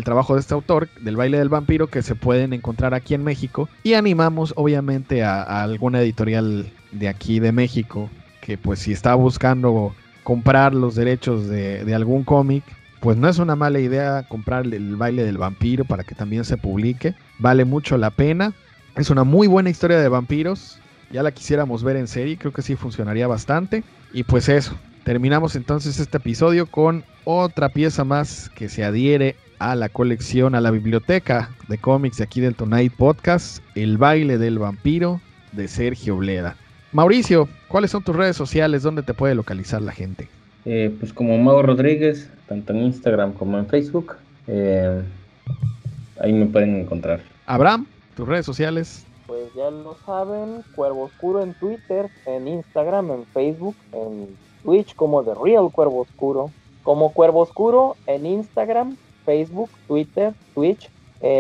trabajo de este autor, del baile del vampiro, que se pueden encontrar aquí en México. Y animamos obviamente a alguna editorial de aquí de México, que pues si está buscando comprar los derechos de algún cómic, pues no es una mala idea comprar el baile del vampiro para que también se publique. Vale mucho la pena. Es una muy buena historia de vampiros. Ya la quisiéramos ver en serie, creo que sí funcionaría bastante. Y pues eso, terminamos entonces este episodio con otra pieza más que se adhiere a la colección, a la biblioteca de cómics de aquí del Tonight Podcast, El baile del vampiro de Sergio Bleda. Mauricio, ¿cuáles son tus redes sociales? ¿Dónde te puede localizar la gente? Pues como Mago Rodríguez, tanto en Instagram como en Facebook, ahí me pueden encontrar. Abraham, tus redes sociales. Pues ya lo saben, Cuervo Oscuro en Twitter, en Instagram, en Facebook, en Twitch como The Real Cuervo Oscuro, como Cuervo Oscuro en Instagram, Facebook, Twitter, Twitch,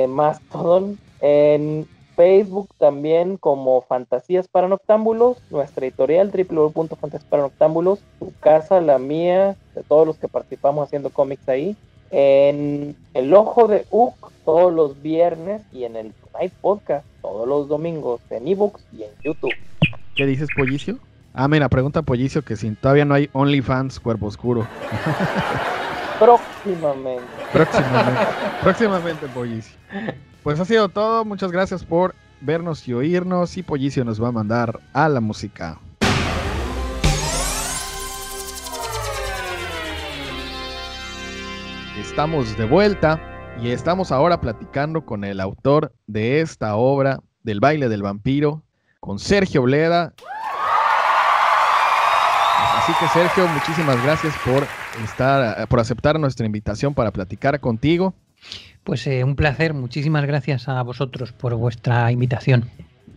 Mastodon, en Facebook también como Fantasías para Noctámbulos, nuestra editorial www.fantasías para Noctámbulos, tu casa, la mía, de todos los que participamos haciendo cómics ahí, en El Ojo de Uc todos los viernes y en el Night Podcast todos los domingos en ebooks y en YouTube. ¿Qué dices, Pollicio? Ah, mira, pregunta Pollicio que si todavía no hay OnlyFans Cuervo Oscuro. Próximamente, Pollicio. Pues ha sido todo, muchas gracias por vernos y oírnos, y Pollicio nos va a mandar a la música. Estamos de vuelta y estamos ahora platicando con el autor de esta obra del baile del vampiro, con Sergio Bleda. Así que Sergio, muchísimas gracias por aceptar nuestra invitación para platicar contigo. Pues un placer, muchísimas gracias a vosotros por vuestra invitación.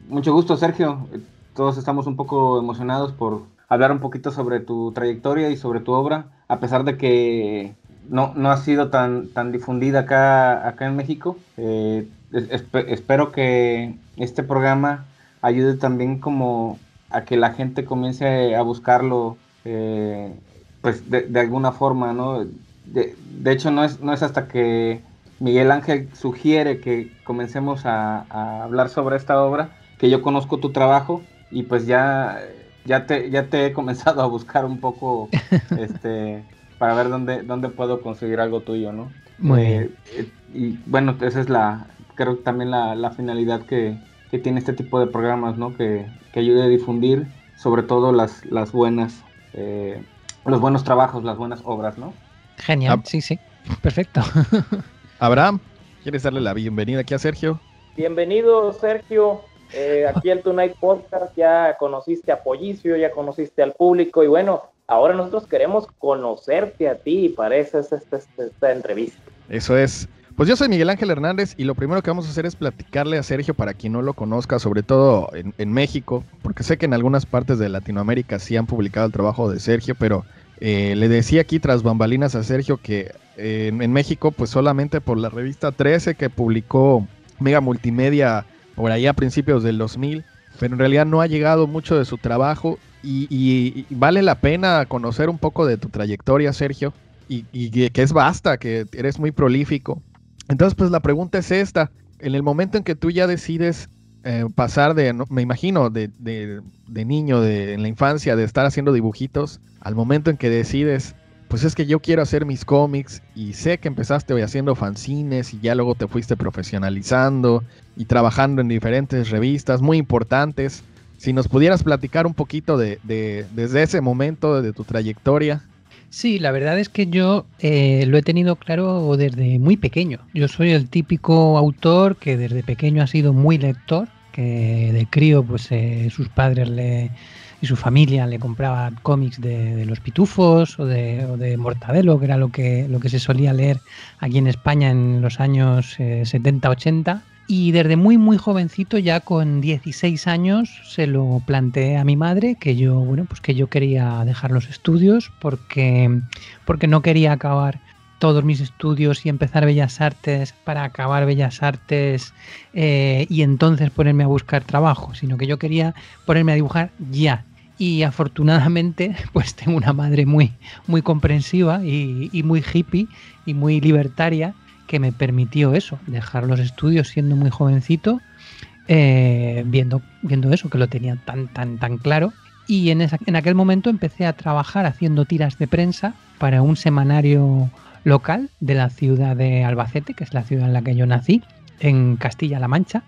Mucho gusto, Sergio. Todos estamos un poco emocionados por hablar un poquito sobre tu trayectoria y sobre tu obra, a pesar de que no ha sido tan difundida acá en México. Espero que este programa ayude también como a que la gente comience a buscarlo, pues de alguna forma, ¿no? De hecho, no es hasta que Miguel Ángel sugiere que comencemos a hablar sobre esta obra que yo conozco tu trabajo, y pues ya Ya te he comenzado a buscar un poco para ver dónde puedo conseguir algo tuyo, ¿no? Muy bien. Y bueno, esa es creo que también la finalidad que tiene este tipo de programas, ¿no? Que ayude a difundir sobre todo las buenas, los buenos trabajos, las buenas obras, ¿no? Genial, sí, perfecto. Abraham, ¿quieres darle la bienvenida aquí a Sergio? Bienvenido, Sergio. Aquí al Tonight Podcast, ya conociste a Pollicio, ya conociste al público y bueno, ahora nosotros queremos conocerte a ti y para eso es esta entrevista. Eso es. Pues yo soy Miguel Ángel Hernández y lo primero que vamos a hacer es platicarle a Sergio para quien no lo conozca, sobre todo en México, porque sé que en algunas partes de Latinoamérica sí han publicado el trabajo de Sergio, pero le decía aquí tras bambalinas a Sergio que en México pues solamente por la revista 13 que publicó Mega Multimedia por ahí a principios del 2000, pero en realidad no ha llegado mucho de su trabajo y vale la pena conocer un poco de tu trayectoria, Sergio, y que es vasta, que eres muy prolífico. Entonces, pues la pregunta es esta. En el momento en que tú ya decides pasar me imagino, de niño, en la infancia, de estar haciendo dibujitos, al momento en que decides, pues es que yo quiero hacer mis cómics, y sé que empezaste haciendo fanzines y ya luego te fuiste profesionalizando y trabajando en diferentes revistas muy importantes. Si nos pudieras platicar un poquito desde ese momento, de tu trayectoria. Sí, la verdad es que yo lo he tenido claro desde muy pequeño. Yo soy el típico autor que desde pequeño ha sido muy lector, que de crío pues sus padres y su familia le compraban cómics de los Pitufos o de Mortadelo, que era lo que se solía leer aquí en España en los años 70-80. Y desde muy muy jovencito, ya con 16 años, se lo planteé a mi madre que yo quería dejar los estudios porque no quería acabar todos mis estudios y empezar Bellas Artes para acabar Bellas Artes y entonces ponerme a buscar trabajo, sino que yo quería ponerme a dibujar ya. Y afortunadamente pues tengo una madre muy, muy comprensiva y muy hippie y muy libertaria, que me permitió eso, dejar los estudios siendo muy jovencito, viendo eso, que lo tenía tan claro. Y en aquel momento empecé a trabajar haciendo tiras de prensa para un semanario local de la ciudad de Albacete, que es la ciudad en la que yo nací, en Castilla-La Mancha.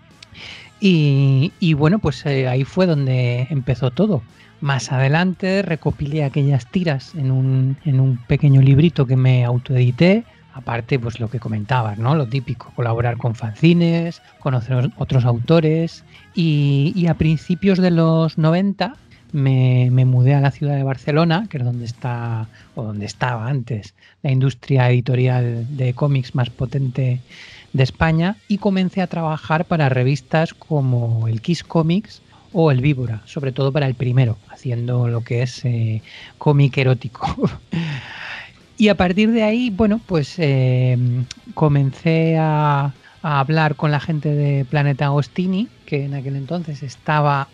Y bueno, pues ahí fue donde empezó todo. Más adelante recopilé aquellas tiras en un pequeño librito que me autoedité. Aparte, pues lo que comentabas, ¿no? Lo típico, colaborar con fanzines, conocer otros autores. Y a principios de los 90 me mudé a la ciudad de Barcelona, que es donde estaba antes la industria editorial de cómics más potente de España, y comencé a trabajar para revistas como el Kiss Comics o el Víbora, sobre todo para el primero, haciendo lo que es cómic erótico. Y a partir de ahí, bueno, pues comencé a hablar con la gente de Planeta Agostini, que en aquel entonces estaba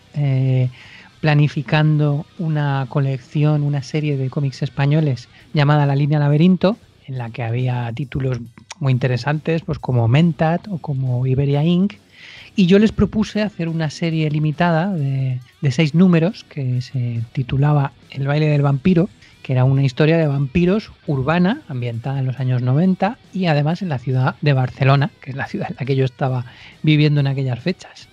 planificando una colección, una serie de cómics españoles llamada La Línea Laberinto, en la que había títulos muy interesantes, pues como Mentat o como Iberia Inc. Y yo les propuse hacer una serie limitada de 6 números que se titulaba El baile del vampiro, que era una historia de vampiros urbana, ambientada en los años 90 y además en la ciudad de Barcelona, que es la ciudad en la que yo estaba viviendo en aquellas fechas.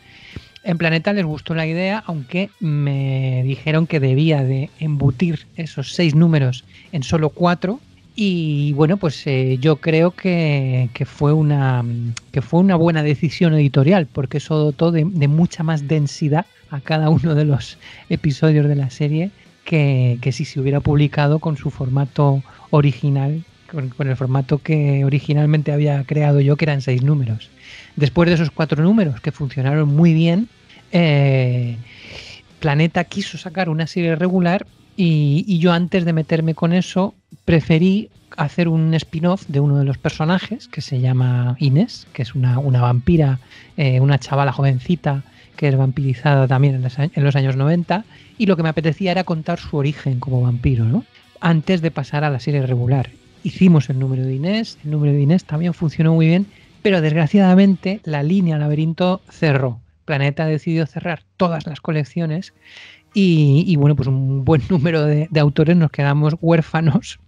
En Planeta les gustó la idea, aunque me dijeron que debía de embutir esos 6 números en solo 4. Y bueno, pues yo creo que fue una buena decisión editorial, porque eso dotó de mucha más densidad a cada uno de los episodios de la serie que si se hubiera publicado con su formato original, con el formato que originalmente había creado yo, que eran 6 números. Después de esos 4 números, que funcionaron muy bien, Planeta quiso sacar una serie regular y yo, antes de meterme con eso, preferí hacer un spin-off de uno de los personajes, que se llama Inés, que es una vampira, una chavala jovencita que es vampirizada también en los años 90, y lo que me apetecía era contar su origen como vampiro, ¿no? Antes de pasar a la serie regular. Hicimos el número de Inés también funcionó muy bien, pero desgraciadamente la Línea Laberinto cerró. Planeta decidió cerrar todas las colecciones y bueno, pues un buen número de autores nos quedamos huérfanos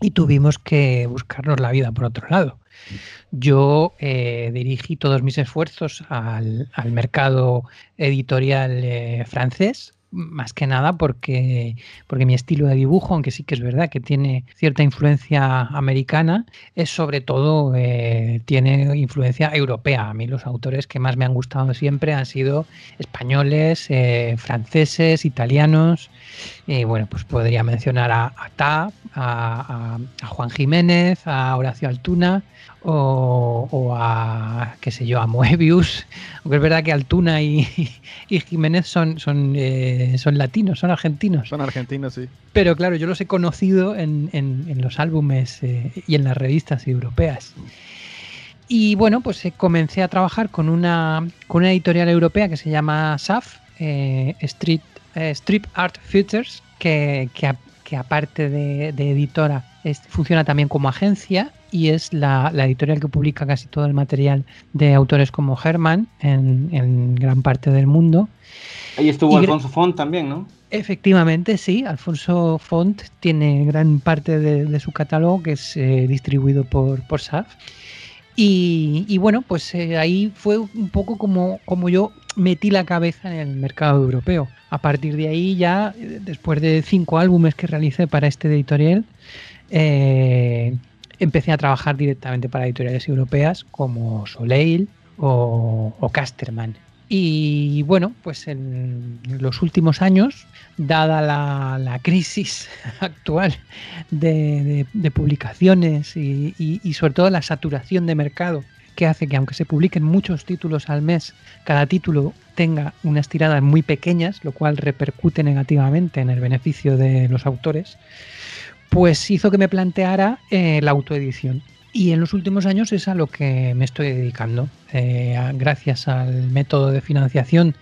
y tuvimos que buscarnos la vida por otro lado. Yo dirigí todos mis esfuerzos al mercado editorial francés, más que nada porque mi estilo de dibujo, aunque sí que es verdad que tiene cierta influencia americana, es sobre todo tiene influencia europea. A mí los autores que más me han gustado siempre han sido españoles, franceses, italianos. Bueno, pues podría mencionar a Ta, a Juan Jiménez, a Horacio Altuna o a, qué sé yo, a Moebius. Aunque es verdad que Altuna y Jiménez son latinos, son argentinos. Son argentinos, sí. Pero claro, yo los he conocido en los álbumes y en las revistas europeas. Y bueno, pues comencé a trabajar con una editorial europea que se llama SAF, Strip Art Futures, que aparte de editora funciona también como agencia y es la editorial que publica casi todo el material de autores como Herman en gran parte del mundo. Ahí estuvo Alfonso Font también, ¿no? Efectivamente, sí. Alfonso Font tiene gran parte de su catálogo que es distribuido por SAF. Y bueno, pues ahí fue un poco como yo metí la cabeza en el mercado europeo. A partir de ahí ya, después de 5 álbumes que realicé para este editorial, empecé a trabajar directamente para editoriales europeas como Soleil o Casterman. Y bueno, pues en los últimos años, dada la crisis actual de publicaciones y sobre todo la saturación de mercado, que hace que aunque se publiquen muchos títulos al mes, cada título tenga unas tiradas muy pequeñas, lo cual repercute negativamente en el beneficio de los autores, pues hizo que me planteara la autoedición. Y en los últimos años es a lo que me estoy dedicando. Gracias al método de financiación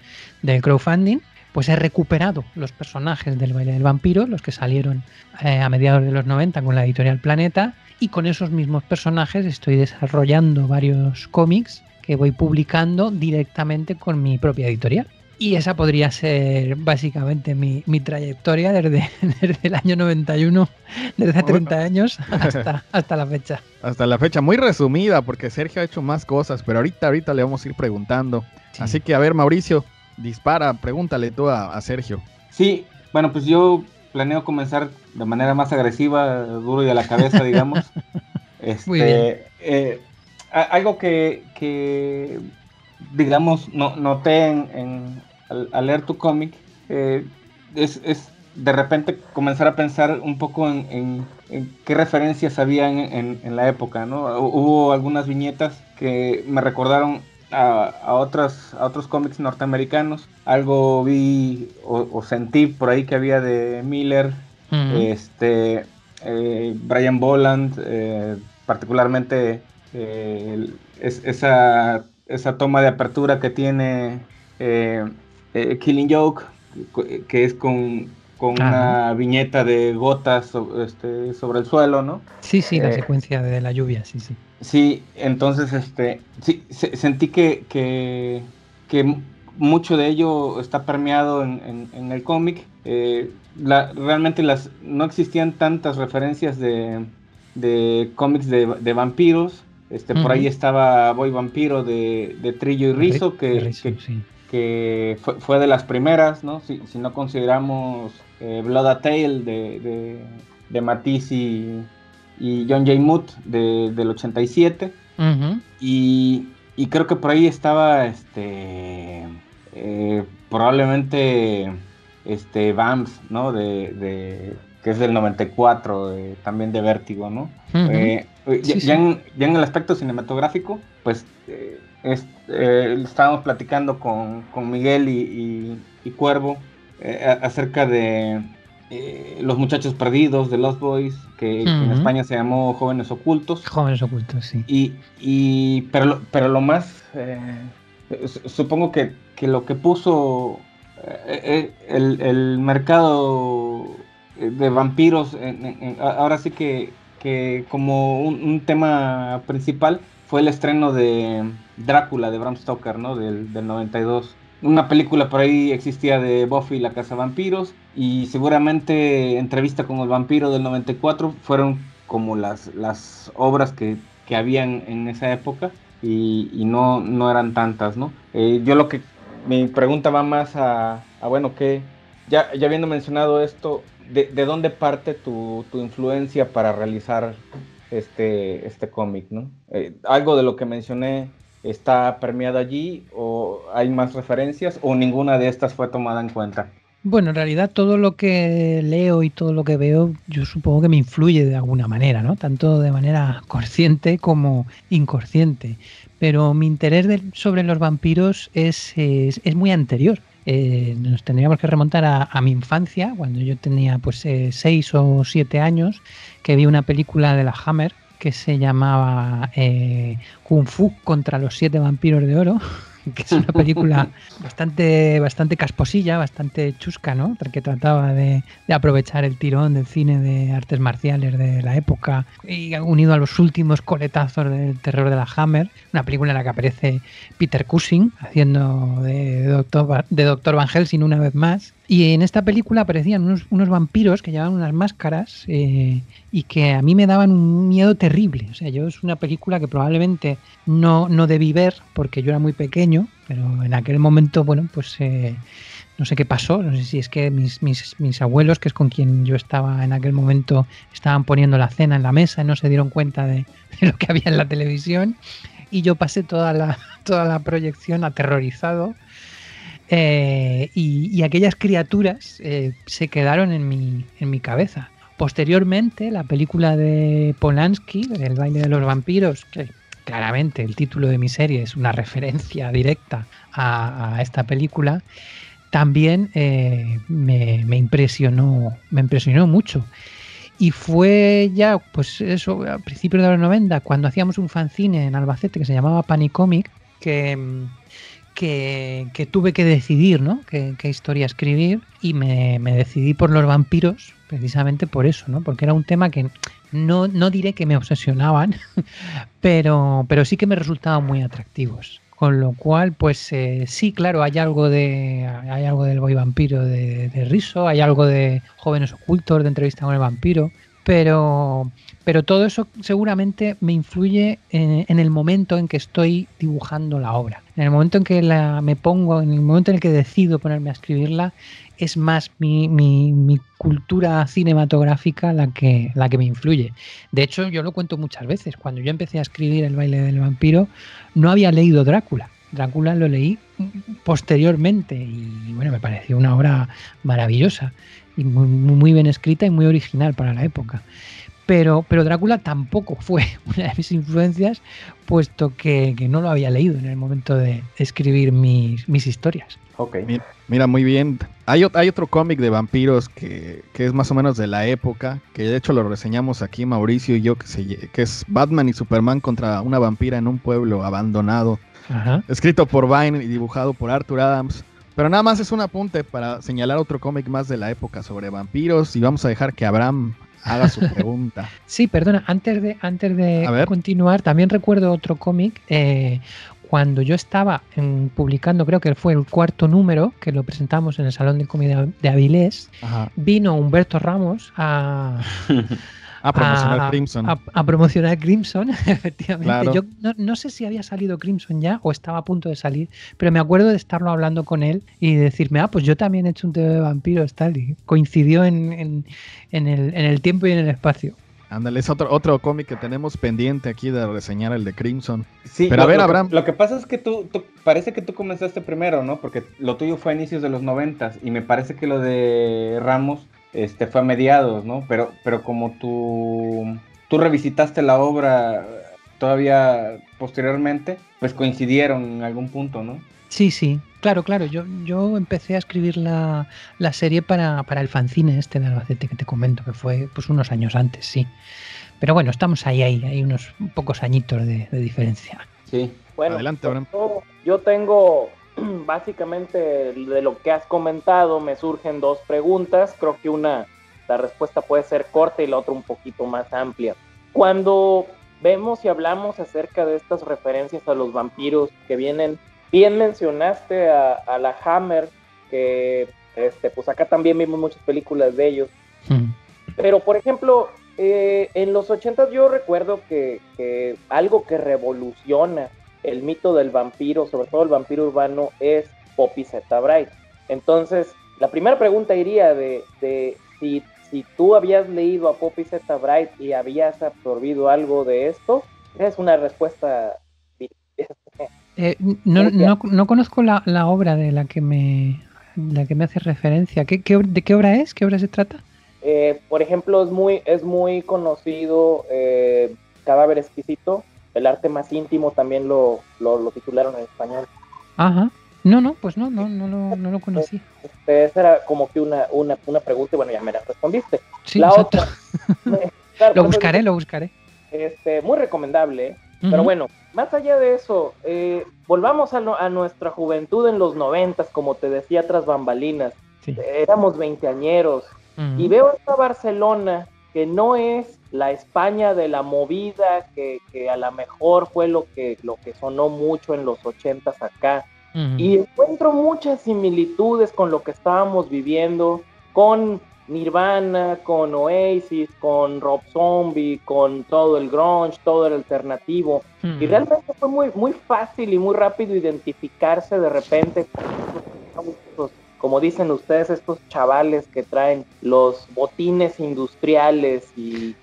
del crowdfunding, pues he recuperado los personajes del Baile del Vampiro, los que salieron a mediados de los 90 con la editorial Planeta, y con esos mismos personajes estoy desarrollando varios cómics que voy publicando directamente con mi propia editorial. Y esa podría ser básicamente mi trayectoria desde el año 91, desde hace 30 años hasta la fecha. Hasta la fecha, muy resumida, porque Sergio ha hecho más cosas, pero ahorita le vamos a ir preguntando. Sí. Así que, a ver, Mauricio, dispara, pregúntale tú a Sergio. Sí, bueno, pues yo planeo comenzar de manera más agresiva, duro y a la cabeza, digamos. Muy bien. Algo que digamos, noté al leer tu cómic, es de repente comenzar a pensar un poco en qué referencias había en la época, ¿no? Hubo algunas viñetas que me recordaron a otros cómics norteamericanos. Algo vi o sentí por ahí que había de Miller, Brian Boland, particularmente esa toma de apertura que tiene Killing Joke, que es con una viñeta de gotas sobre el suelo, ¿no? Sí, la secuencia de la lluvia, sí. Sí, entonces sí, sentí que mucho de ello está permeado en el cómic. Realmente no existían tantas referencias de cómics de vampiros. Por ahí estaba Boy Vampiro de Trillo y Rizzo, que fue de las primeras, ¿no? Si no consideramos Blood a Tale de Matisse y John J. Moot del 87. Y creo que por ahí estaba probablemente Vamps, ¿no? Que es del 94, también de Vértigo, ¿no? Ya en el aspecto cinematográfico, pues estábamos platicando con Miguel y Cuervo acerca de Los Muchachos Perdidos, de Lost Boys, que en España se llamó Jóvenes Ocultos. Jóvenes Ocultos, sí. Pero lo más, supongo que lo que puso el mercado de vampiros, ahora sí que como un tema principal, fue el estreno de Drácula de Bram Stoker, ¿no? Del 92. Una película por ahí existía de Buffy la Cazavampiros, y seguramente Entrevista con el Vampiro del 94 fueron como las obras que habían en esa época, y no eran tantas, ¿no? Mi pregunta va más bueno, que ya habiendo mencionado esto, ¿de dónde parte tu influencia para realizar este cómic, ¿no? ¿Algo de lo que mencioné está permeado allí, o hay más referencias, o ninguna de estas fue tomada en cuenta? Bueno, en realidad todo lo que leo y todo lo que veo, yo supongo que me influye de alguna manera, ¿no? Tanto de manera consciente como inconsciente. Pero mi interés sobre los vampiros es muy anterior. Nos tendríamos que remontar a mi infancia, cuando yo tenía pues 6 o 7 años, que vi una película de la Hammer que se llamaba Kung Fu contra los 7 vampiros de oro, que es una película bastante casposilla, bastante chusca, ¿no? Que trataba de aprovechar el tirón del cine de artes marciales de la época, y unido a los últimos coletazos del terror de la Hammer, una película en la que aparece Peter Cushing haciendo de Dr. Van Helsing una vez más. Y en esta película aparecían unos vampiros que llevaban unas máscaras y que a mí me daban un miedo terrible. O sea, es una película que probablemente no debí ver porque yo era muy pequeño, pero en aquel momento, bueno, pues no sé qué pasó. No sé si es que mis abuelos, que es con quien yo estaba en aquel momento, estaban poniendo la cena en la mesa y no se dieron cuenta de lo que había en la televisión. Y yo pasé toda la proyección aterrorizado. Y aquellas criaturas se quedaron en mi cabeza. Posteriormente, la película de Polanski, El baile de los vampiros, que claramente el título de mi serie es una referencia directa a esta película, también me impresionó mucho. Y fue ya, pues eso, a principios de los 90, cuando hacíamos un fanzine en Albacete que se llamaba Panicomic, que tuve que decidir, ¿no? qué historia escribir, y me decidí por los vampiros precisamente por eso, ¿no? Porque era un tema que no diré que me obsesionaban, pero sí que me resultaban muy atractivos. Con lo cual, pues sí, claro, hay algo del Boy Vampiro de Rizzo, hay algo de Jóvenes Ocultos, de Entrevista con el Vampiro, pero todo eso seguramente me influye en el momento en que estoy dibujando la obra. En el momento en que en el momento en el que decido ponerme a escribirla, es más mi cultura cinematográfica la que me influye. De hecho, yo lo cuento muchas veces. Cuando yo empecé a escribir El baile del vampiro, no había leído Drácula. Drácula lo leí posteriormente y bueno, me pareció una obra maravillosa y muy bien escrita y muy original para la época. Pero Drácula tampoco fue una de mis influencias, puesto que no lo había leído en el momento de escribir mis historias. Okay. Mira, muy bien. Hay otro cómic de vampiros que es más o menos de la época, que de hecho lo reseñamos aquí Mauricio y yo, que es Batman y Superman contra una vampira en un pueblo abandonado. Ajá. Escrito por Vine y dibujado por Arthur Adams. Pero nada más es un apunte para señalar otro cómic más de la época sobre vampiros, y vamos a dejar que Abraham haga su pregunta. Sí, perdona, antes de continuar, también recuerdo otro cómic. Cuando yo estaba publicando, creo que fue el 4º número, que lo presentamos en el Salón de Comedia de Avilés, ajá, vino Humberto Ramos a promocionar Crimson. A promocionar Crimson, efectivamente. Claro. Yo no sé si había salido Crimson ya o estaba a punto de salir, pero me acuerdo de estarlo hablando con él y de decirme, pues yo también he hecho un TV de vampiros, tal, y coincidió en el tiempo y en el espacio. Ándale, es otro cómic que tenemos pendiente aquí de reseñar, el de Crimson. Sí, pero a ver, Abraham. Lo que pasa es que tú parece que tú comenzaste primero, ¿no? Porque lo tuyo fue a inicios de los 90 y me parece que lo de Ramos fue a mediados, ¿no? Pero como tú revisitaste la obra todavía posteriormente, pues coincidieron en algún punto, ¿no? Sí, claro, yo empecé a escribir la serie para el fanzine de Albacete que te comento, que fue pues unos años antes, sí. Pero bueno, estamos ahí, hay unos pocos añitos de diferencia. Sí. Bueno, adelante, Abraham. Yo tengo, básicamente, de lo que has comentado, me surgen 2 preguntas. Creo que la respuesta puede ser corta y la otra un poquito más amplia. Cuando vemos y hablamos acerca de estas referencias a los vampiros que vienen bien mencionaste a la Hammer, que pues acá también vimos muchas películas de ellos. Pero, por ejemplo, en los 80 yo recuerdo que algo que revoluciona el mito del vampiro, sobre todo el vampiro urbano, es Poppy Z. Bride. Entonces, la primera pregunta iría de si tú habías leído a Poppy Z. Bride y habías absorbido algo de esto. Es una respuesta... No conozco la obra de la que me hace referencia. ¿De qué obra es? ¿Qué obra se trata? Por ejemplo, es muy conocido Cadáver Exquisito. El arte más íntimo también lo titularon en español. Ajá. Pues no lo conocí. Esa era como que una pregunta y bueno, ya me la respondiste. Sí, la exacto. otra... claro, lo buscaré. Muy recomendable, pero bueno, más allá de eso, volvamos a nuestra juventud en los 90s, como te decía, tras bambalinas. Sí. Éramos veinteañeros y veo esta Barcelona que no es la España de la movida, que a lo mejor fue lo que sonó mucho en los 80s acá. Y encuentro muchas similitudes con lo que estábamos viviendo, con Nirvana, con Oasis, con Rob Zombie, con todo el grunge, todo el alternativo. Y realmente fue muy, muy fácil y muy rápido identificarse de repente con, como dicen ustedes, estos chavales que traen los botines industriales y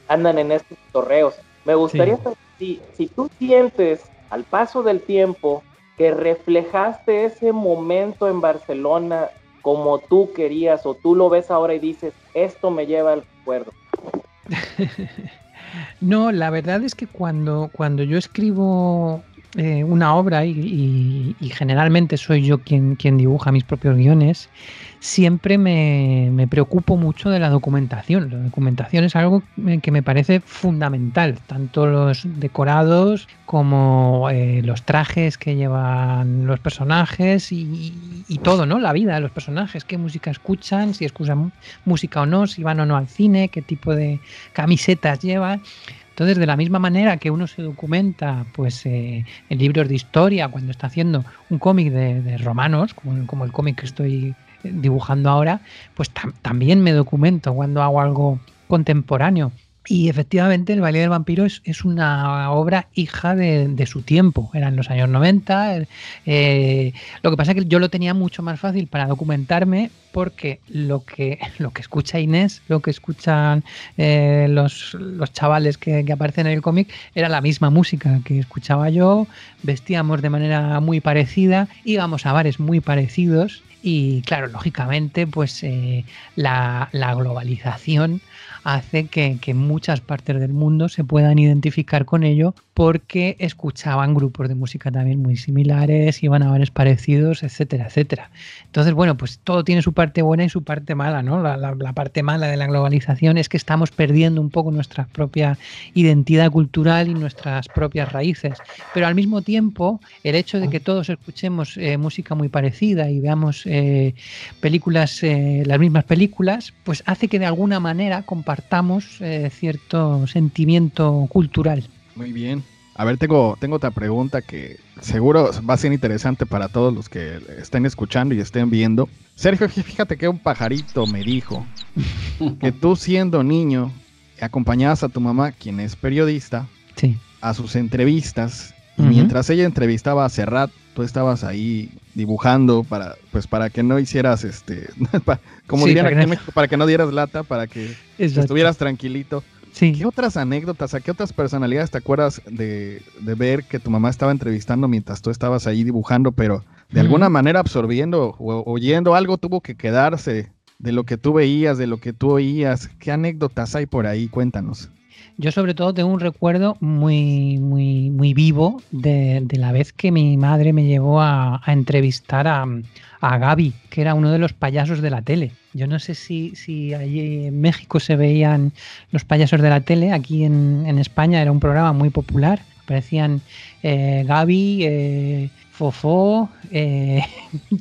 andan en estos torreos. Me gustaría saber si tú sientes al paso del tiempo que reflejaste ese momento en Barcelona como tú querías, o tú lo ves ahora y dices, esto me lleva al recuerdo. No, la verdad es que cuando yo escribo una obra y generalmente soy yo quien dibuja mis propios guiones, siempre me preocupo mucho de la documentación. La documentación es algo que me parece fundamental, tanto los decorados como los trajes que llevan los personajes y todo, ¿no? La vida de los personajes, qué música escuchan, si escuchan música o no, si van o no al cine, qué tipo de camisetas llevan. Entonces, de la misma manera que uno se documenta pues en libros de historia cuando está haciendo un cómic de romanos, como el cómic que estoy dibujando ahora, pues también me documento cuando hago algo contemporáneo. Y efectivamente El baile del vampiro es una obra hija de su tiempo. Eran los años 90. Lo que pasa es que yo lo tenía mucho más fácil para documentarme porque lo que escucha Inés, lo que escuchan los chavales que aparecen en el cómic, era la misma música que escuchaba yo, vestíamos de manera muy parecida, íbamos a bares muy parecidos y claro, lógicamente pues la globalización hace que muchas partes del mundo se puedan identificar con ello porque escuchaban grupos de música también muy similares, iban a bares parecidos, etcétera, etcétera. Entonces, bueno, pues todo tiene su parte buena y su parte mala, ¿no? La parte mala de la globalización es que estamos perdiendo un poco nuestra propia identidad cultural y nuestras propias raíces. Pero al mismo tiempo, el hecho de que todos escuchemos música muy parecida y veamos películas, las mismas películas, pues hace que de alguna manera compartamos cierto sentimiento cultural. Muy bien. A ver, tengo otra pregunta que seguro va a ser interesante para todos los que estén escuchando y estén viendo. Sergio, fíjate que un pajarito me dijo que tú siendo niño acompañabas a tu mamá, quien es periodista, sí, a sus entrevistas. Y mientras ella entrevistaba a Serrat, tú estabas ahí dibujando para que no hicieras como dirían aquí en México, para que no dieras lata, para que estuvieras tranquilito. Sí. ¿Qué otras anécdotas, a qué otras personalidades te acuerdas de ver que tu mamá estaba entrevistando mientras tú estabas ahí dibujando, pero de alguna manera absorbiendo o oyendo algo tuvo que quedarse de lo que tú veías, de lo que tú oías? ¿Qué anécdotas hay por ahí? Cuéntanos. Yo sobre todo tengo un recuerdo muy, muy, muy vivo de la vez que mi madre me llevó a entrevistar a Gaby, que era uno de los payasos de la tele. Yo no sé si allí en México se veían los payasos de la tele. Aquí en España era un programa muy popular. Aparecían Gaby, Fofó,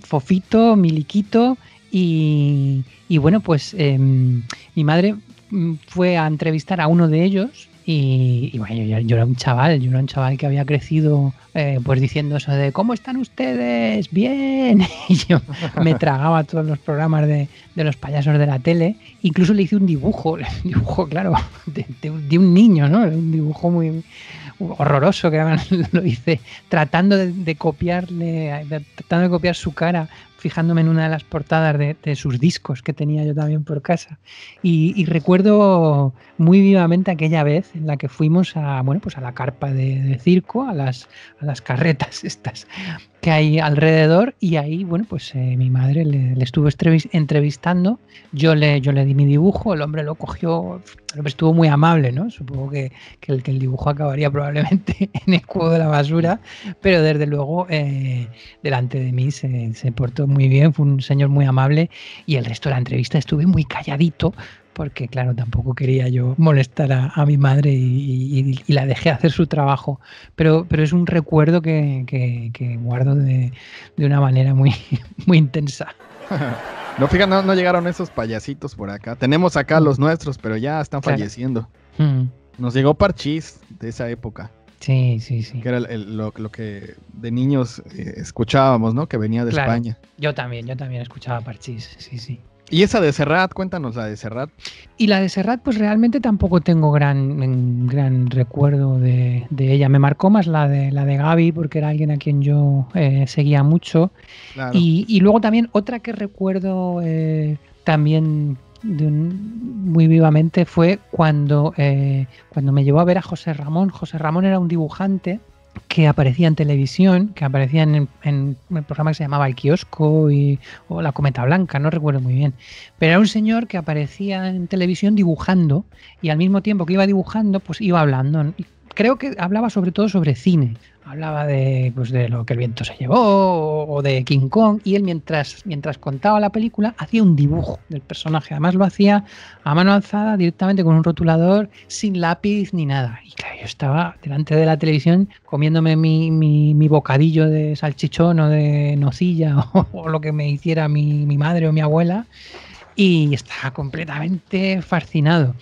Fofito, Miliquito y bueno, pues mi madre fue a entrevistar a uno de ellos Y bueno, yo era un chaval que había crecido pues diciendo eso de ¿cómo están ustedes? ¡Bien! Y yo me tragaba todos los programas de los payasos de la tele. Incluso le hice un dibujo, claro, de un niño, ¿no? Un dibujo muy horroroso que además lo hice tratando de copiar su cara, fijándome en una de las portadas de sus discos que tenía yo también por casa. Y recuerdo muy vivamente aquella vez en la que fuimos a la carpa de circo, a las carretas estas que hay alrededor, y ahí mi madre le estuvo entrevistando. Yo le di mi dibujo, el hombre lo cogió, el hombre estuvo muy amable, ¿no? Supongo que el dibujo acabaría probablemente en el cubo de la basura, pero desde luego delante de mí se portó muy bien, fue un señor muy amable, y el resto de la entrevista estuve muy calladito porque claro, tampoco quería yo molestar a mi madre y la dejé hacer su trabajo, pero es un recuerdo que guardo de una manera muy, muy intensa. No, fíjate, no llegaron esos payasitos por acá. Tenemos acá los nuestros, pero ya están falleciendo. Nos llegó Parchís de esa época. Sí. Que era lo que de niños escuchábamos, ¿no? Que venía de España. Yo también escuchaba Parchís, sí. ¿Y esa de Serrat? Cuéntanos la de Serrat. Y la de Serrat, pues realmente tampoco tengo gran recuerdo de ella. Me marcó más la de Gaby, porque era alguien a quien yo seguía mucho. Claro. Y luego también otra que recuerdo también muy vivamente fue cuando me llevó a ver a José Ramón. José Ramón era un dibujante que aparecía en televisión, que aparecía en el programa que se llamaba El Kiosco o La Cometa Blanca, no recuerdo muy bien. Pero era un señor que aparecía en televisión dibujando, y al mismo tiempo que iba dibujando, pues iba hablando. Creo que hablaba sobre todo sobre cine. Hablaba de lo que el viento se llevó o de King Kong, y él mientras contaba la película hacía un dibujo del personaje. Además lo hacía a mano alzada, directamente con un rotulador, sin lápiz ni nada. Y claro, yo estaba delante de la televisión comiéndome mi bocadillo de salchichón o de nocilla o lo que me hiciera mi madre o mi abuela, y estaba completamente fascinado.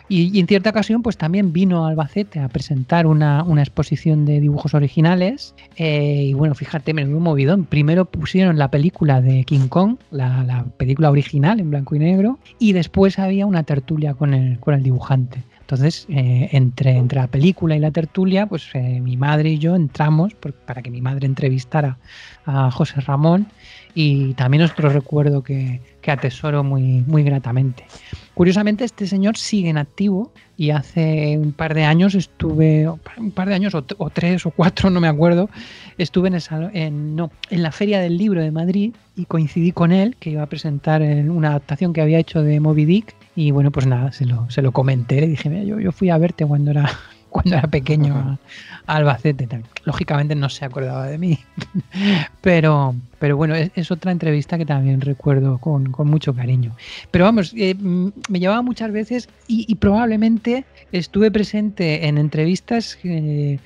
Y en cierta ocasión pues también vino a Albacete a presentar una exposición de dibujos originales, y bueno, fíjate, me dio un movidón. Primero pusieron la película de King Kong, la película original en blanco y negro, y después había una tertulia con el dibujante. Entonces, entre la película y la tertulia, pues mi madre y yo entramos para que mi madre entrevistara a José Ramón, y también otro recuerdo que atesoro muy, muy gratamente. Curiosamente, este señor sigue en activo, y hace un par de años o 3 o 4, no me acuerdo, estuve en la Feria del Libro de Madrid y coincidí con él, que iba a presentar una adaptación que había hecho de Moby Dick, y bueno, pues nada, se lo comenté, le dije, mira, yo fui a verte cuando era pequeño a Albacete. Lógicamente no se acordaba de mí, pero bueno, es otra entrevista que también recuerdo con mucho cariño. Pero vamos, me llevaba muchas veces y probablemente estuve presente en entrevistas de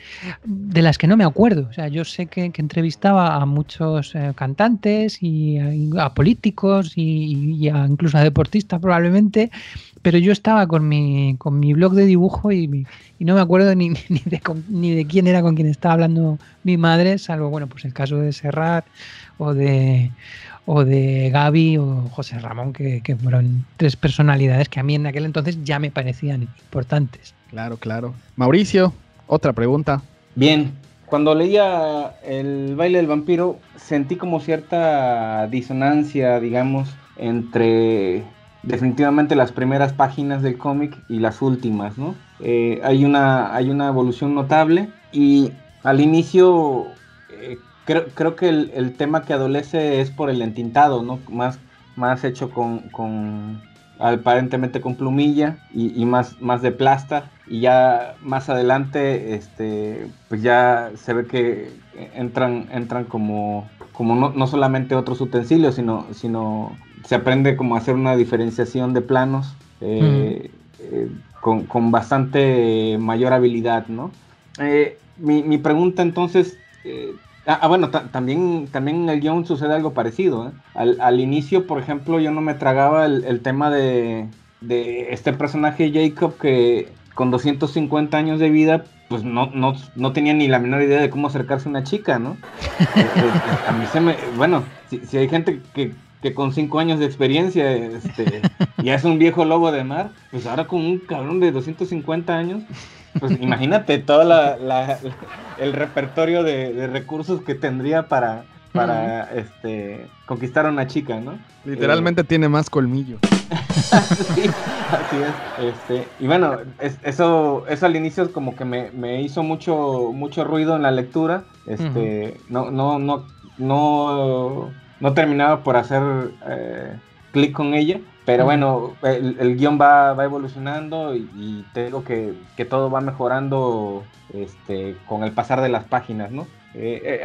las que no me acuerdo. O sea, yo sé que entrevistaba a muchos cantantes y a políticos y incluso a deportistas probablemente, pero yo estaba con mi blog de dibujo y no me acuerdo ni de quién era con quien estaba hablando mi madre, salvo, bueno, pues el caso de Serrat o de Gaby o José Ramón, que fueron 3 personalidades que a mí en aquel entonces ya me parecían importantes. Claro. Mauricio, otra pregunta. Bien, cuando leía El baile del vampiro sentí como cierta disonancia, digamos, entre definitivamente las primeras páginas del cómic y las últimas, ¿no? Hay una evolución notable, y al inicio creo que el tema que adolece es por el entintado, ¿no? Más hecho aparentemente con plumilla y más de plasta, y ya más adelante pues ya se ve que entran como no solamente otros utensilios, sino se aprende como a hacer una diferenciación de planos con bastante mayor habilidad, ¿no? Mi pregunta entonces, bueno, también en el guión sucede algo parecido, ¿eh? Al inicio, por ejemplo, yo no me tragaba el tema de este personaje Jacob, que con 250 años de vida, pues no tenía ni la menor idea de cómo acercarse a una chica, ¿no? A mí bueno, si hay gente que con 5 años de experiencia ya es un viejo lobo de mar, pues ahora con un cabrón de 250 años, pues imagínate todo el repertorio de recursos que tendría para conquistar a una chica, ¿no? Literalmente tiene más colmillo. Sí, así es. Y bueno, eso al inicio como que me hizo mucho ruido en la lectura. No terminaba por hacer clic con ella. Pero bueno, el guión va evolucionando y te digo que todo va mejorando con el pasar de las páginas, ¿no?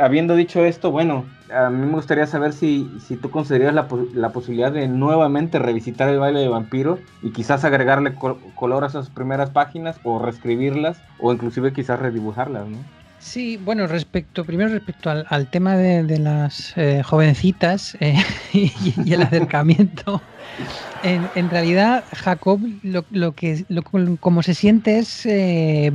Habiendo dicho esto, bueno, a mí me gustaría saber si tú consideras la posibilidad de nuevamente revisitar El baile de vampiro y quizás agregarle color a esas primeras páginas o reescribirlas o inclusive quizás redibujarlas, ¿no? Sí, bueno, primero respecto al tema de las jovencitas y el acercamiento, en realidad Jacob como se siente es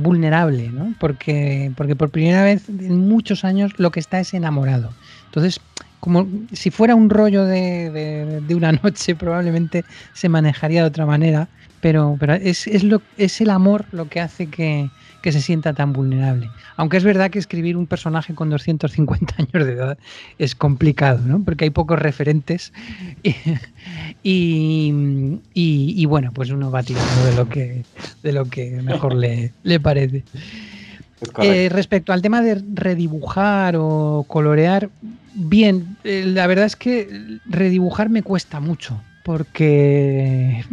vulnerable, ¿no? Porque por primera vez en muchos años lo que está es enamorado. Entonces, como si fuera un rollo de una noche, probablemente se manejaría de otra manera, pero es el amor lo que hace que se sienta tan vulnerable. Aunque es verdad que escribir un personaje con 250 años de edad es complicado, ¿no? Porque hay pocos referentes y bueno, pues uno va tirando de lo que mejor le parece. Respecto al tema de redibujar o colorear, bien, la verdad es que redibujar me cuesta mucho. Porque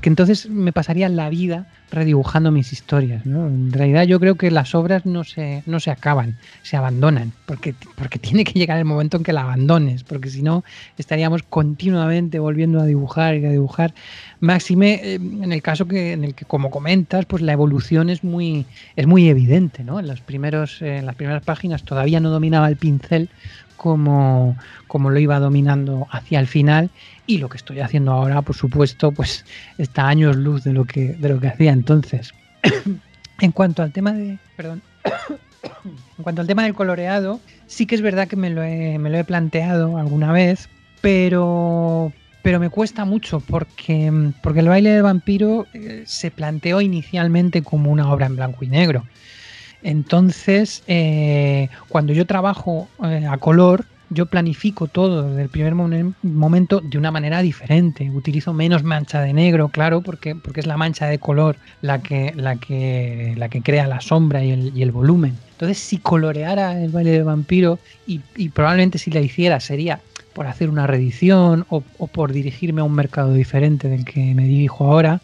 entonces me pasaría la vida redibujando mis historias, ¿no? En realidad yo creo que las obras no se acaban, se abandonan, porque tiene que llegar el momento en que la abandones, porque si no estaríamos continuamente volviendo a dibujar y a dibujar. Máxime, en el caso en el que, como comentas, pues la evolución es muy evidente, ¿no? En las primeras páginas todavía no dominaba el pincel como lo iba dominando hacia el final, y lo que estoy haciendo ahora, por supuesto, pues está a años luz de lo que hacía entonces. En cuanto al tema del coloreado, sí que es verdad que me lo he planteado alguna vez, pero me cuesta mucho porque El baile del vampiro se planteó inicialmente como una obra en blanco y negro. Entonces, cuando yo trabajo a color, yo planifico todo desde el primer momento de una manera diferente. Utilizo menos mancha de negro, claro, porque es la mancha de color la que crea la sombra y el volumen. Entonces, si coloreara El baile del vampiro, y probablemente si la hiciera sería por hacer una reedición o por dirigirme a un mercado diferente del que me dirijo ahora,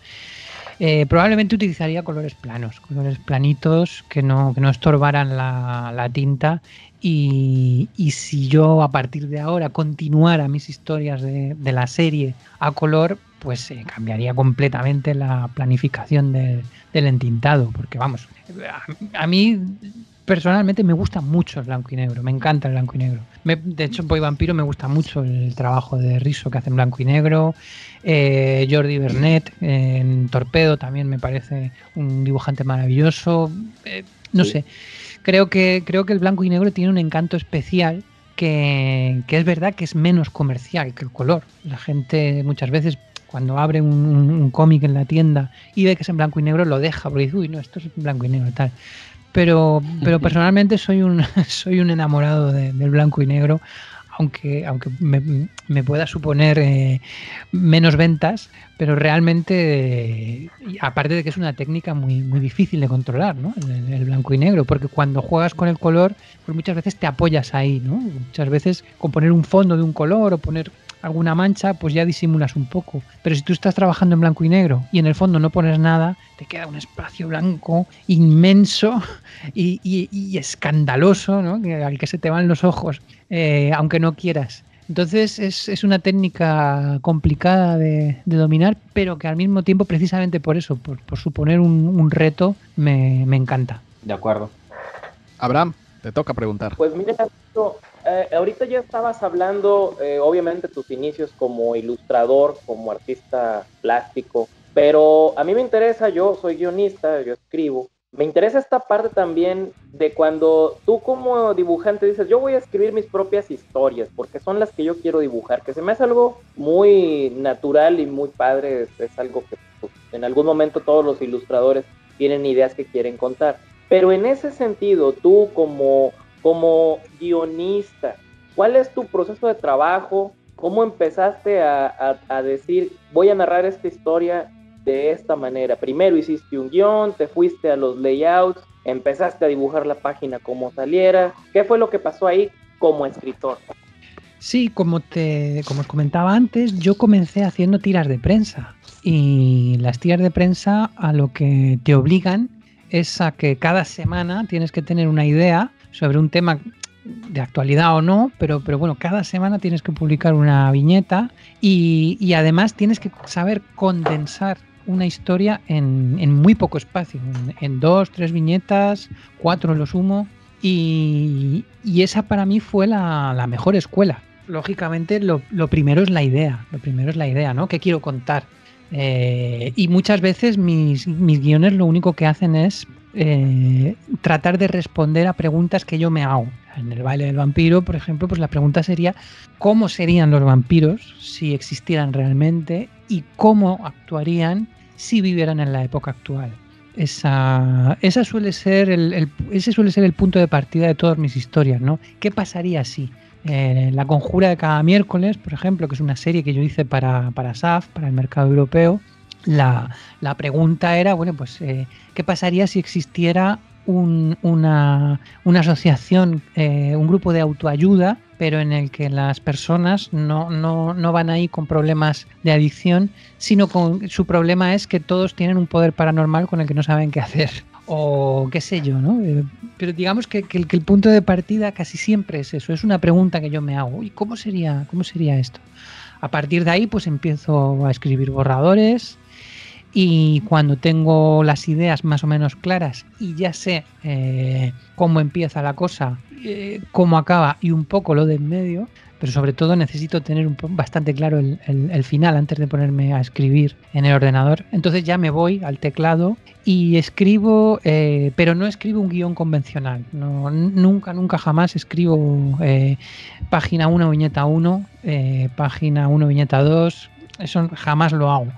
probablemente utilizaría colores planos, colores planitos que no estorbaran la tinta, y si yo a partir de ahora continuara mis historias de la serie a color, pues cambiaría completamente la planificación del entintado, porque vamos, a mí personalmente me gusta mucho el blanco y negro, me encanta el blanco y negro. De hecho, en Boy Vampiro me gusta mucho el trabajo de Risso que hace en blanco y negro. Jordi Bernet en Torpedo también me parece un dibujante maravilloso. No sé, creo que el blanco y negro tiene un encanto especial que es verdad que es menos comercial que el color. La gente muchas veces, cuando abre un cómic en la tienda y ve que es en blanco y negro, lo deja porque dice, uy, no, esto es en blanco y negro tal. Pero personalmente soy un enamorado del blanco y negro, aunque me pueda suponer menos ventas, pero realmente, aparte de que es una técnica muy, muy difícil de controlar, ¿no? El blanco y negro, porque cuando juegas con el color, pues muchas veces te apoyas ahí, ¿no? Muchas veces con poner un fondo de un color o poner alguna mancha, pues ya disimulas un poco. Pero si tú estás trabajando en blanco y negro y en el fondo no pones nada, te queda un espacio blanco inmenso y escandaloso, ¿no? Al que se te van los ojos, aunque no quieras. Entonces es una técnica complicada de dominar, pero que al mismo tiempo, precisamente por eso, por suponer un reto, me encanta. De acuerdo. Abraham, te toca preguntar. Pues mira, ahorita ya estabas hablando, obviamente, tus inicios como ilustrador, como artista plástico, Pero a mí me interesa, yo soy guionista, yo escribo, me interesa esta parte también de cuando tú como dibujante dices, yo voy a escribir mis propias historias, porque son las que yo quiero dibujar, que se me hace algo muy natural y muy padre, es algo que pues, en algún momento todos los ilustradores tienen ideas que quieren contar. Pero en ese sentido, tú como guionista, ¿cuál es tu proceso de trabajo? ¿Cómo empezaste a decir, voy a narrar esta historia de esta manera? Primero hiciste un guión, te fuiste a los layouts, empezaste a dibujar la página como saliera. ¿Qué fue lo que pasó ahí como escritor? Sí, como os comentaba antes, yo comencé haciendo tiras de prensa. Y las tiras de prensa a lo que te obligan es a que cada semana tienes que tener una idea sobre un tema de actualidad o no, pero bueno, cada semana tienes que publicar una viñeta y además tienes que saber condensar una historia en muy poco espacio, en 2, 3 viñetas, 4 lo sumo, y esa para mí fue la mejor escuela. Lógicamente lo primero es la idea, ¿no? ¿Qué quiero contar? Y muchas veces mis guiones lo único que hacen es tratar de responder a preguntas que yo me hago. En el baile del vampiro, por ejemplo, pues la pregunta sería ¿cómo serían los vampiros si existieran realmente y cómo actuarían si vivieran en la época actual? Ese suele ser el punto de partida de todas mis historias, ¿no? ¿Qué pasaría si? La Conjura de cada miércoles, por ejemplo, que es una serie que yo hice para SAF, para el mercado europeo, la pregunta era, bueno, pues, ¿qué pasaría si existiera una asociación, un grupo de autoayuda, pero en el que las personas no van ahí con problemas de adicción, sino su problema es que todos tienen un poder paranormal con el que no saben qué hacer? O qué sé yo, ¿no? Pero digamos que el punto de partida casi siempre es eso, es una pregunta que yo me hago. ¿Y cómo sería esto? A partir de ahí, pues empiezo a escribir borradores y cuando tengo las ideas más o menos claras y ya sé cómo empieza la cosa, cómo acaba y un poco lo de en medio, pero sobre todo necesito tener bastante claro el final antes de ponerme a escribir en el ordenador. Entonces ya me voy al teclado y escribo, pero no escribo un guión convencional. No, nunca jamás escribo página 1, viñeta 1, página 1, viñeta 2. Eso jamás lo hago.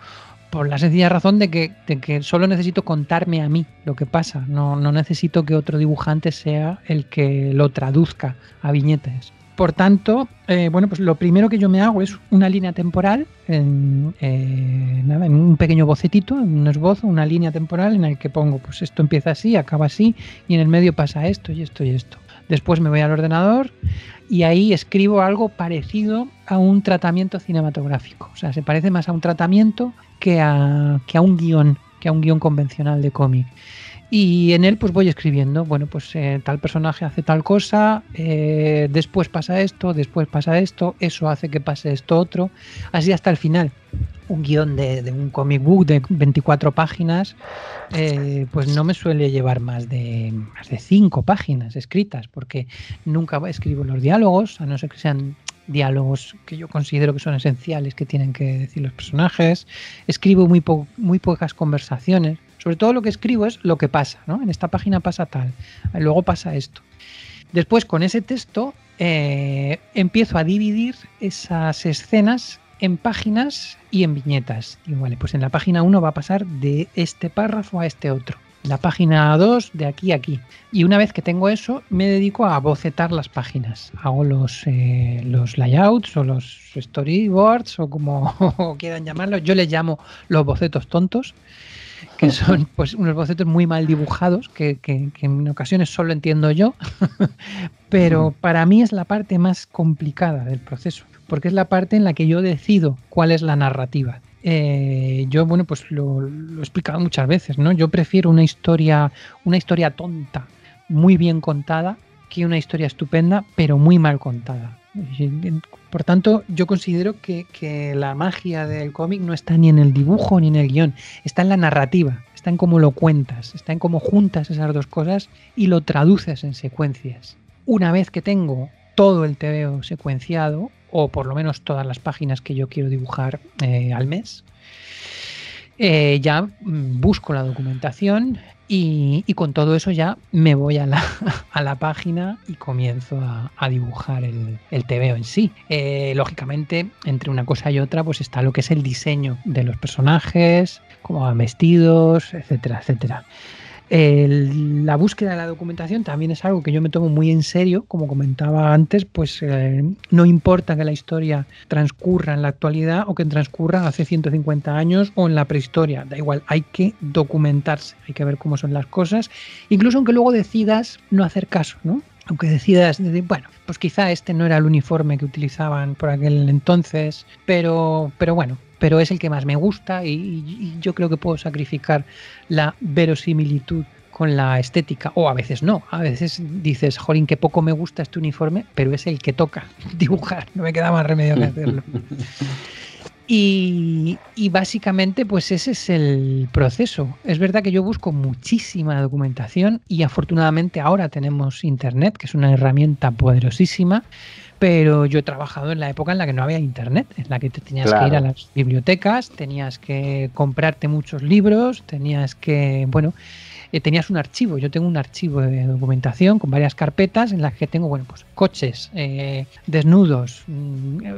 Por la sencilla razón de que solo necesito contarme a mí lo que pasa. No necesito que otro dibujante sea el que lo traduzca a viñetas. Por tanto, pues lo primero que yo me hago es una línea temporal, en un pequeño bocetito, en un esbozo, una línea temporal en el que pongo, pues esto empieza así, acaba así, y en el medio pasa esto y esto y esto. Después me voy al ordenador y ahí escribo algo parecido a un tratamiento cinematográfico. O sea, se parece más a un tratamiento que a un guión convencional de cómic. Y en él pues voy escribiendo, bueno, pues tal personaje hace tal cosa, después pasa esto, eso hace que pase esto otro, así hasta el final. Un guión de un comic book de 24 páginas, pues no me suele llevar más de 5 páginas escritas, porque nunca escribo los diálogos, a no ser que sean diálogos que yo considero que son esenciales, que tienen que decir los personajes. Escribo muy pocas conversaciones. Sobre todo lo que escribo es lo que pasa, ¿no? En esta página pasa tal, luego pasa esto. Después, con ese texto, empiezo a dividir esas escenas en páginas y en viñetas. Y vale, pues en la página 1 va a pasar de este párrafo a este otro. En la página 2 de aquí a aquí. Y una vez que tengo eso, me dedico a bocetar las páginas. Hago los layouts o los storyboards o como quieran llamarlos. Yo les llamo los bocetos tontos, que son pues unos bocetos muy mal dibujados que en ocasiones solo entiendo yo, pero para mí es la parte más complicada del proceso, porque es la parte en la que yo decido cuál es la narrativa. Yo, bueno, pues lo he explicado muchas veces, ¿no? Yo prefiero una historia tonta, muy bien contada, que una historia estupenda, pero muy mal contada. Por tanto, yo considero que la magia del cómic no está ni en el dibujo ni en el guión, está en la narrativa, está en cómo lo cuentas, está en cómo juntas esas dos cosas y lo traduces en secuencias. Una vez que tengo todo el TVO secuenciado, o por lo menos todas las páginas que yo quiero dibujar al mes, ya busco la documentación y con todo eso ya me voy a la página y comienzo a dibujar el TVO en sí. Lógicamente, entre una cosa y otra, pues está lo que es el diseño de los personajes, cómo van vestidos, etcétera, etcétera. La búsqueda de la documentación también es algo que yo me tomo muy en serio, como comentaba antes, pues no importa que la historia transcurra en la actualidad o que transcurra hace 150 años o en la prehistoria, da igual, hay que documentarse, hay que ver cómo son las cosas, incluso aunque luego decidas no hacer caso, ¿no? Aunque decidas decir, bueno, pues quizá este no era el uniforme que utilizaban por aquel entonces, pero bueno, pero es el que más me gusta y yo creo que puedo sacrificar la verosimilitud con la estética, o a veces no, a veces dices, jolín, qué poco me gusta este uniforme, pero es el que toca dibujar, no me queda más remedio que hacerlo. Y básicamente pues ese es el proceso. Es verdad que yo busco muchísima documentación y afortunadamente ahora tenemos internet, que es una herramienta poderosísima, pero yo he trabajado en la época en la que no había internet, en la que te tenías que ir a las bibliotecas, tenías que comprarte muchos libros, tenías que, bueno, tenías un archivo. Yo tengo un archivo de documentación con varias carpetas en las que tengo, bueno, pues coches, desnudos,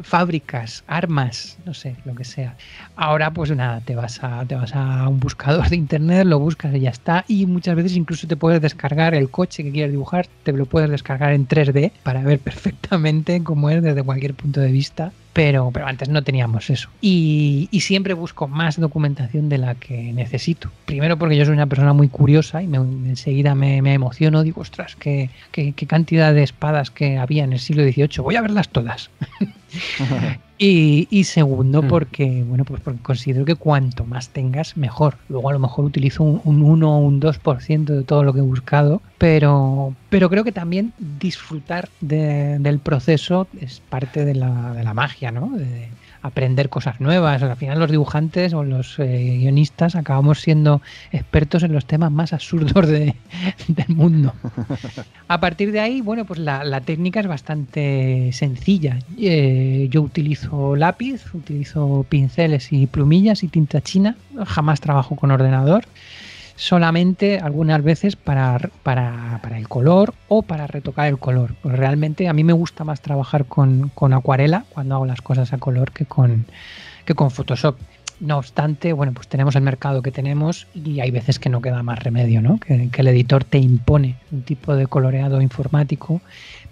fábricas, armas, no sé, lo que sea. Ahora pues nada, te vas a un buscador de internet, lo buscas y ya está, y muchas veces incluso te puedes descargar el coche que quieres dibujar, te lo puedes descargar en 3D para ver perfectamente cómo es desde cualquier punto de vista. Pero antes no teníamos eso. Y siempre busco más documentación de la que necesito. Primero porque yo soy una persona muy curiosa y enseguida me emociono. Digo, ostras, qué cantidad de espadas que había en el siglo XVIII. Voy a verlas todas. Y segundo porque, bueno, pues porque considero que cuanto más tengas, mejor. Luego a lo mejor utilizo un 1 o un 2% de todo lo que he buscado, pero creo que también disfrutar del proceso es parte de la magia, ¿no? De aprender cosas nuevas. Al final los dibujantes o los guionistas acabamos siendo expertos en los temas más absurdos del mundo. A partir de ahí, bueno, pues la técnica es bastante sencilla. Yo utilizo lápiz, utilizo pinceles y plumillas y tinta china. Jamás trabajo con ordenador. Solamente algunas veces para el color o para retocar el color. Pues realmente a mí me gusta más trabajar con acuarela cuando hago las cosas a color que con Photoshop. No obstante, bueno, pues tenemos el mercado que tenemos y hay veces que no queda más remedio, ¿no? Que el editor te impone un tipo de coloreado informático,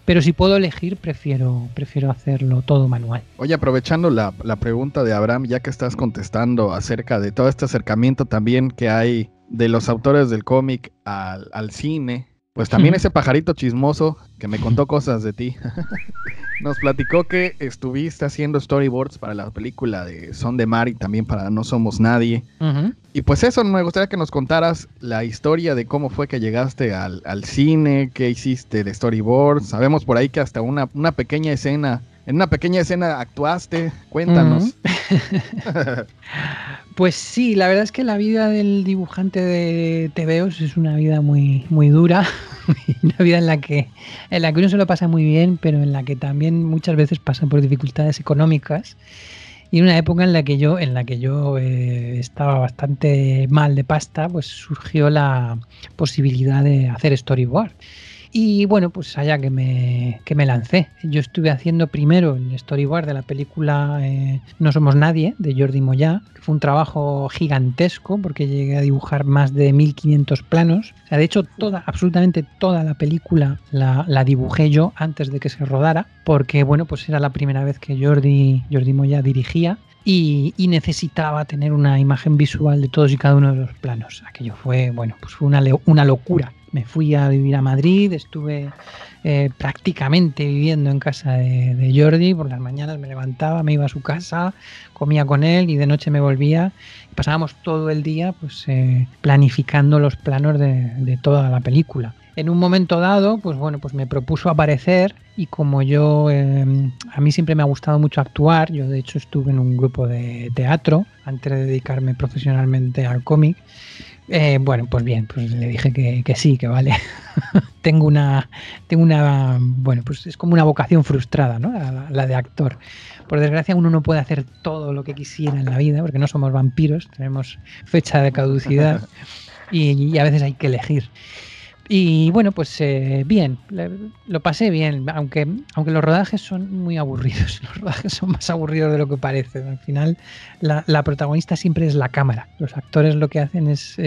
pero si puedo elegir, prefiero hacerlo todo manual. Oye, aprovechando la pregunta de Abraham, ya que estás contestando acerca de todo este acercamiento también que hay de los autores del cómic al cine, pues también ese pajarito chismoso que me contó cosas de ti, nos platicó que estuviste haciendo storyboards para la película de Son de Mar y también para No Somos Nadie. Y pues eso, me gustaría que nos contaras la historia de cómo fue que llegaste al cine, qué hiciste de storyboards. Sabemos por ahí que hasta en una pequeña escena actuaste. Cuéntanos. Pues sí, la verdad es que la vida del dibujante de TVOs es una vida muy, muy dura, una vida en la que uno se lo pasa muy bien, pero en la que también muchas veces pasa por dificultades económicas. Y en una época en la que yo estaba bastante mal de pasta, pues surgió la posibilidad de hacer storyboard. Y bueno, pues allá que me lancé. Yo estuve haciendo primero el storyboard de la película No Somos Nadie, de Jordi Moyà, que fue un trabajo gigantesco porque llegué a dibujar más de 1500 planos. O sea, de hecho, absolutamente toda la película la dibujé yo antes de que se rodara, porque bueno, pues era la primera vez que Jordi Moyà dirigía. Y necesitaba tener una imagen visual de todos y cada uno de los planos. Aquello fue, bueno, pues fue una locura. Me fui a vivir a Madrid, estuve prácticamente viviendo en casa de Jordi. Por las mañanas me levantaba, me iba a su casa, comía con él y de noche me volvía. Y pasábamos todo el día pues planificando los planos de toda la película. En un momento dado, pues bueno, pues me propuso aparecer y como yo, a mí siempre me ha gustado mucho actuar, yo de hecho estuve en un grupo de teatro antes de dedicarme profesionalmente al cómic. Bueno, pues bien, pues le dije que sí, que vale. bueno, pues es como una vocación frustrada, ¿no? La de actor. Por desgracia, uno no puede hacer todo lo que quisiera en la vida, porque no somos vampiros, tenemos fecha de caducidad y a veces hay que elegir. Y bueno, pues bien, lo pasé bien, aunque los rodajes son muy aburridos, los rodajes son más aburridos de lo que parece. Al final, la protagonista siempre es la cámara. Los actores lo que hacen es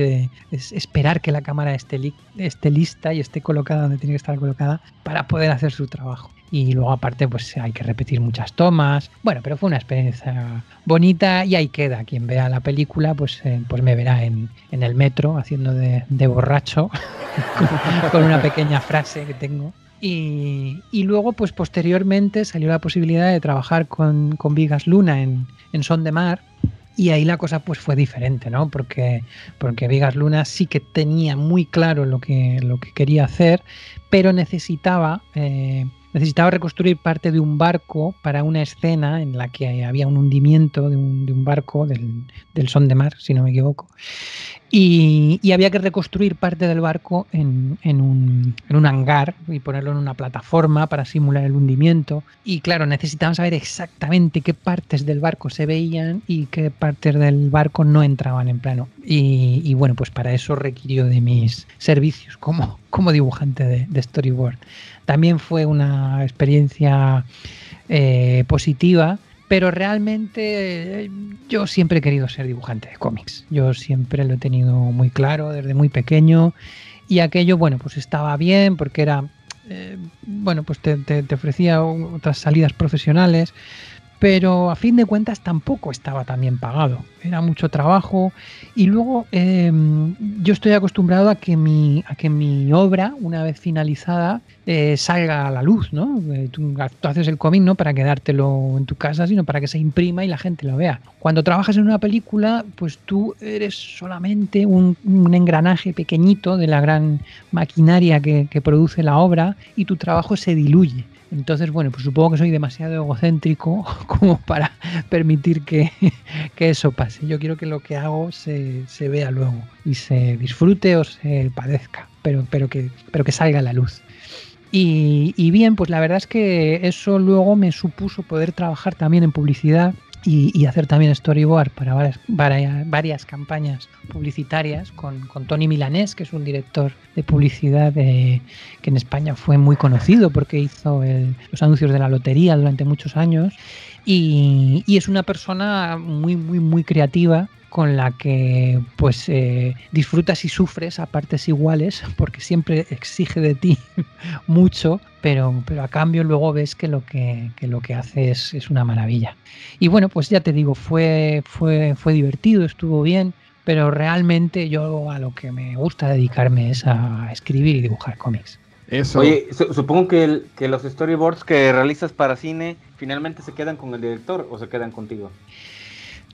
esperar que la cámara esté lista y esté colocada donde tiene que estar colocada para poder hacer su trabajo. Y luego aparte pues hay que repetir muchas tomas. Bueno, pero fue una experiencia bonita y ahí queda. Quien vea la película pues me verá en el metro haciendo de borracho con una pequeña frase que tengo. Y luego pues posteriormente salió la posibilidad de trabajar con Vigas Luna en Son de Mar. Y ahí la cosa pues fue diferente, ¿no? Porque Vigas Luna sí que tenía muy claro lo que quería hacer, pero necesitaba reconstruir parte de un barco para una escena en la que había un hundimiento de un barco del Son de Mar, si no me equivoco. Y había que reconstruir parte del barco en un hangar y ponerlo en una plataforma para simular el hundimiento. Y claro, necesitaban saber exactamente qué partes del barco se veían y qué partes del barco no entraban en plano. Y bueno, pues para eso requirió de mis servicios como dibujante de storyboard. También fue una experiencia positiva. Pero realmente yo siempre he querido ser dibujante de cómics. Yo siempre lo he tenido muy claro desde muy pequeño. Y aquello, bueno, pues estaba bien porque era, bueno, pues te ofrecía otras salidas profesionales. Pero a fin de cuentas tampoco estaba tan bien pagado. Era mucho trabajo. Y luego yo estoy acostumbrado a que mi obra, una vez finalizada, salga a la luz, ¿no? Tú haces el cómic no para quedártelo en tu casa, sino para que se imprima y la gente lo vea. Cuando trabajas en una película, pues tú eres solamente un engranaje pequeñito de la gran maquinaria que produce la obra y tu trabajo se diluye. Entonces, bueno, pues supongo que soy demasiado egocéntrico como para permitir que eso pase. Yo quiero que lo que hago se vea luego y se disfrute o se padezca, pero que salga a la luz. Y bien, pues la verdad es que eso luego me supuso poder trabajar también en publicidad y hacer también storyboard para varias campañas publicitarias con Tony Milanés, que es un director de publicidad que en España fue muy conocido porque hizo los anuncios de la lotería durante muchos años y es una persona muy, muy, muy creativa con la que pues disfrutas y sufres a partes iguales porque siempre exige de ti mucho, pero a cambio luego ves que lo que hace es una maravilla. Y bueno, pues ya te digo, fue divertido, estuvo bien, pero realmente yo a lo que me gusta dedicarme es a escribir y dibujar cómics. Eso. Oye, supongo que los storyboards que realizas para cine finalmente se quedan con el director o se quedan contigo.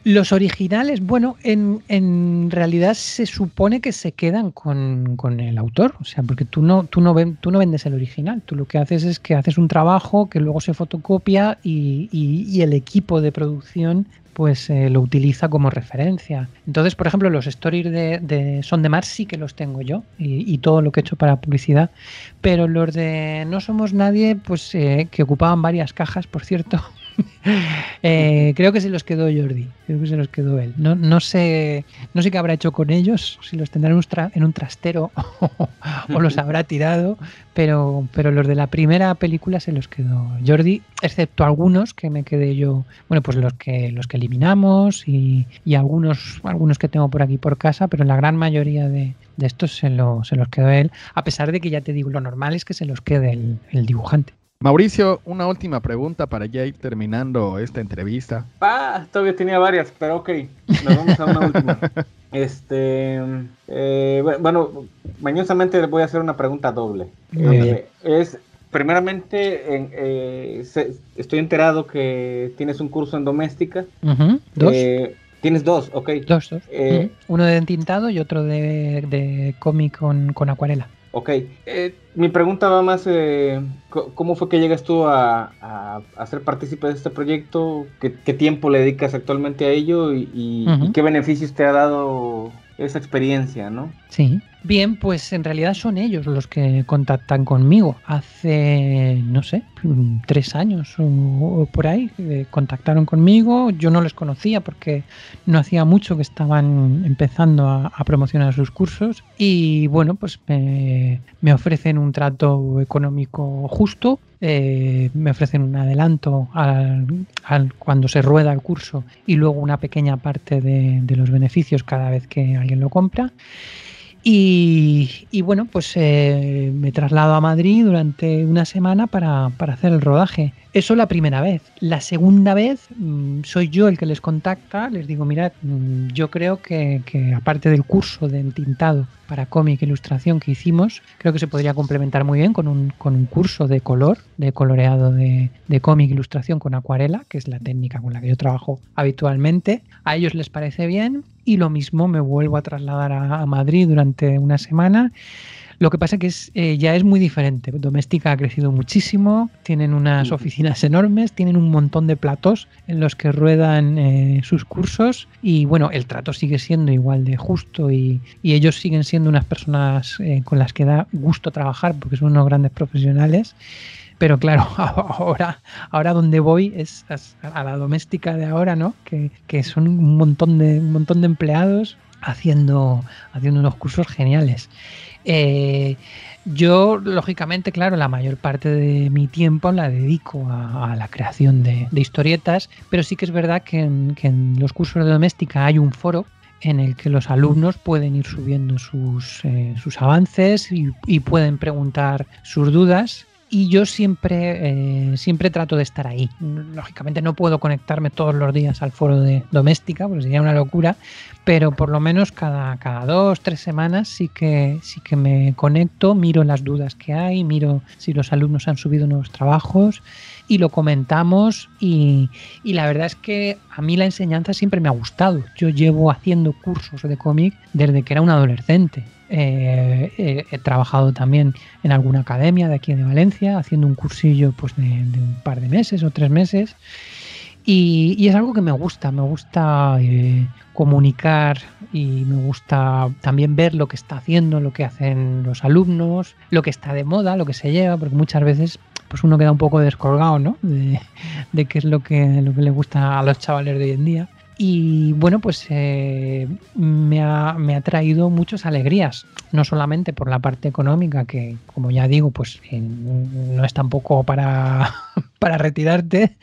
Los originales, bueno, en realidad se supone que se quedan con el autor, o sea, porque tú no vendes el original, tú lo que haces es que haces un trabajo que luego se fotocopia y el equipo de producción pues lo utiliza como referencia. Entonces, por ejemplo, los stories de Son de Mar sí que los tengo yo y todo lo que he hecho para publicidad, pero los de No Somos Nadie, pues que ocupaban varias cajas, por cierto, creo que se los quedó Jordi, creo que se los quedó él. No sé qué habrá hecho con ellos, si los tendrá en un trastero o los habrá tirado, pero los de la primera película se los quedó Jordi, excepto algunos que me quedé yo, bueno, pues los que eliminamos y algunos que tengo por aquí por casa, pero la gran mayoría de estos se los quedó él, a pesar de que ya te digo, lo normal es que se los quede el dibujante. Mauricio, una última pregunta para ya ir terminando esta entrevista. Todavía tenía varias, pero ok, nos vamos a una última. Bueno, mañosamente les voy a hacer una pregunta doble. Primeramente, estoy enterado que tienes un curso en doméstica. Uh-huh. ¿Dos? Tienes dos, ok. Dos. Uno de entintado y otro de cómic con acuarela. Ok, mi pregunta va más, ¿cómo fue que llegas tú a ser partícipe de este proyecto? ¿Qué tiempo le dedicas actualmente a ello? Y qué beneficios te ha dado esa experiencia, ¿no? Sí, Bien, pues en realidad son ellos los que contactan conmigo. Hace, no sé, 3 años o por ahí, contactaron conmigo. Yo no les conocía porque no hacía mucho que estaban empezando a promocionar sus cursos. Y bueno, pues me ofrecen un trato económico justo. Me ofrecen un adelanto cuando se rueda el curso y luego una pequeña parte de los beneficios cada vez que alguien lo compra. Y bueno, pues me traslado a Madrid durante una semana para hacer el rodaje. Eso la primera vez. La segunda vez soy yo el que les contacta, les digo, mirad, yo creo que aparte del curso de entintado para cómic e ilustración que hicimos, creo que se podría complementar muy bien con un curso de color, de coloreado de cómic e ilustración con acuarela, que es la técnica con la que yo trabajo habitualmente. A ellos les parece bien y lo mismo me vuelvo a trasladar a Madrid durante una semana. Lo que pasa que ya es muy diferente. Doméstica ha crecido muchísimo, tienen unas oficinas enormes, tienen un montón de platós en los que ruedan sus cursos y bueno, el trato sigue siendo igual de justo y ellos siguen siendo unas personas con las que da gusto trabajar porque son unos grandes profesionales. Pero claro, ahora donde voy es a la doméstica de ahora, ¿no? Que son un montón de empleados haciendo unos cursos geniales. Yo, lógicamente, claro, la mayor parte de mi tiempo la dedico a la creación de historietas, pero sí que es verdad que en los cursos de doméstica hay un foro en el que los alumnos pueden ir subiendo sus avances y pueden preguntar sus dudas. Y yo siempre trato de estar ahí. Lógicamente no puedo conectarme todos los días al foro de doméstica, porque sería una locura, pero por lo menos cada 2-3 semanas sí que me conecto, miro las dudas que hay, miro si los alumnos han subido nuevos trabajos y lo comentamos y la verdad es que a mí la enseñanza siempre me ha gustado. Yo llevo haciendo cursos de cómic desde que era un adolescente. He trabajado también en alguna academia de aquí de Valencia haciendo un cursillo pues de un par de meses o 3 meses y es algo que me gusta comunicar y me gusta también ver lo que está haciendo, lo que hacen los alumnos, lo que está de moda, lo que se lleva, porque muchas veces pues uno queda un poco descolgado, ¿no? de qué es lo que le gusta a los chavales de hoy en día. Y bueno, pues me ha traído muchas alegrías, no solamente por la parte económica, que como ya digo, pues no es tampoco para retirarte,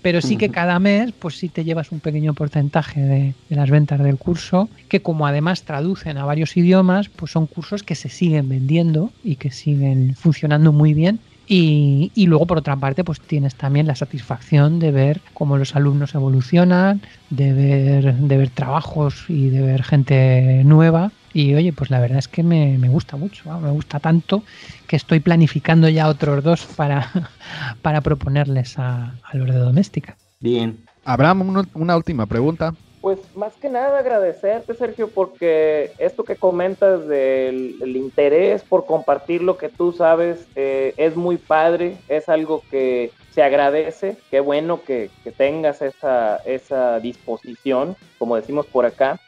pero sí que cada mes pues sí te llevas un pequeño porcentaje de las ventas del curso, que como además traducen a varios idiomas, pues son cursos que se siguen vendiendo y que siguen funcionando muy bien. Y luego, por otra parte, pues tienes también la satisfacción de ver cómo los alumnos evolucionan, de ver trabajos y de ver gente nueva. Y oye, pues la verdad es que me gusta mucho, ¿no? Me gusta tanto que estoy planificando ya otros 2 para proponerles a los de doméstica. Bien. Abraham, una última pregunta. Pues más que nada agradecerte, Sergio, porque esto que comentas del el interés por compartir lo que tú sabes es muy padre, es algo que se agradece. Qué bueno que tengas esa disposición, como decimos por acá.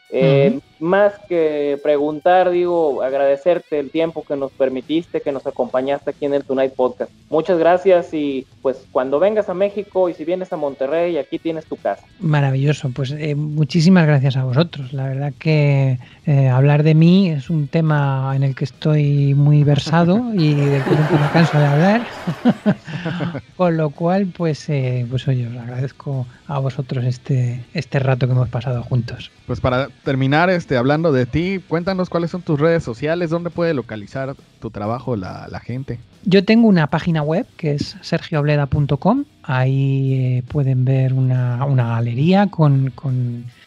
Más que preguntar, digo, agradecerte el tiempo que nos permitiste, que nos acompañaste aquí en el Tonight Podcast. Muchas gracias y pues cuando vengas a México y si vienes a Monterrey, aquí tienes tu casa. Maravilloso, pues muchísimas gracias a vosotros. La verdad que hablar de mí es un tema en el que estoy muy versado y del que nunca me canso de hablar. Con lo cual, pues oye, os agradezco a vosotros este rato que hemos pasado juntos. Pues para terminar, hablando de ti, cuéntanos cuáles son tus redes sociales, dónde puede localizar tu trabajo la gente. Yo tengo una página web que es sergiobleda.com. Ahí pueden ver una galería con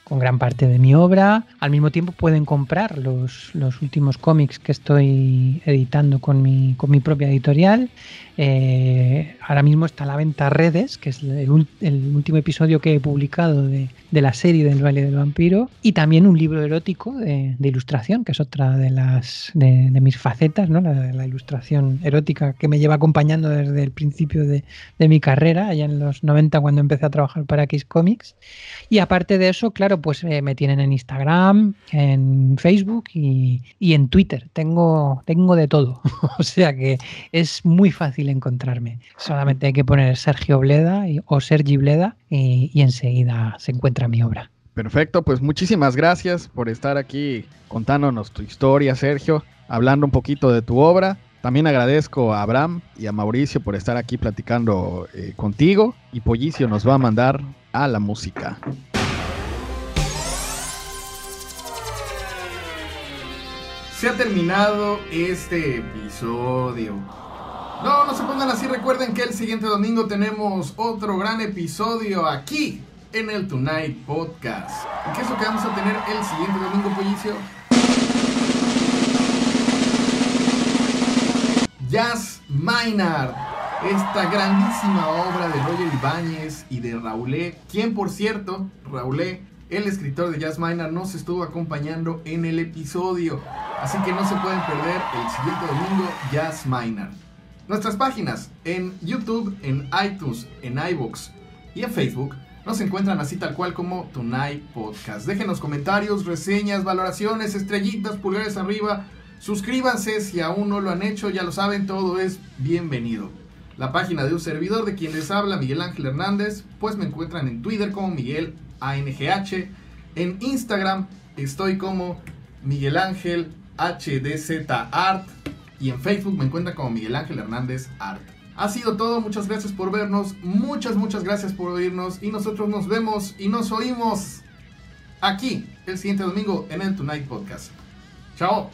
gran parte de mi obra. Al mismo tiempo pueden comprar los últimos cómics que estoy editando con mi propia editorial. Ahora mismo está a la venta Redes, que es el último episodio que he publicado de la serie del Baile del Vampiro, y también un libro erótico de ilustración, que es otra de mis facetas, ¿no? La ilustración erótica que me lleva acompañando desde el principio de mi carrera, allá en los 90 cuando empecé a trabajar para X Comics. Y aparte de eso, claro, pues me tienen en Instagram, en Facebook y en Twitter. Tengo de todo. O sea que es muy fácil encontrarme. Solamente hay que poner Sergio Bleda o Sergi Bleda y enseguida se encuentra mi obra. Perfecto, pues muchísimas gracias por estar aquí contándonos tu historia, Sergio, hablando un poquito de tu obra. También agradezco a Abraham y a Mauricio por estar aquí platicando contigo. Y Pollicio nos va a mandar a la música. Se ha terminado este episodio. No se pongan así, recuerden que el siguiente domingo tenemos otro gran episodio aquí en el Tonight Podcast. ¿Y qué es lo que vamos a tener el siguiente domingo, Pollicio? Jazz Maynard, esta grandísima obra de Roger Ibáñez y de Raulé, quien por cierto, Raulé, el escritor de Jazz Maynard, nos estuvo acompañando en el episodio, así que no se pueden perder el siguiente domingo Jazz Maynard. Nuestras páginas en YouTube, en iTunes, en iVoox y en Facebook nos encuentran así tal cual como Tonight Podcast. Déjenos comentarios, reseñas, valoraciones, estrellitas, pulgares arriba. Suscríbanse si aún no lo han hecho, ya lo saben, todo es bienvenido. La página de un servidor de quien les habla, Miguel Ángel Hernández, pues me encuentran en Twitter como Miguel ANGH, en Instagram estoy como Miguel Ángel HDZ Art y en Facebook me encuentran como Miguel Ángel Hernández Art. Ha sido todo, muchas gracias por vernos, muchas gracias por oírnos y nosotros nos vemos y nos oímos aquí el siguiente domingo en el Tonight Podcast. Chao.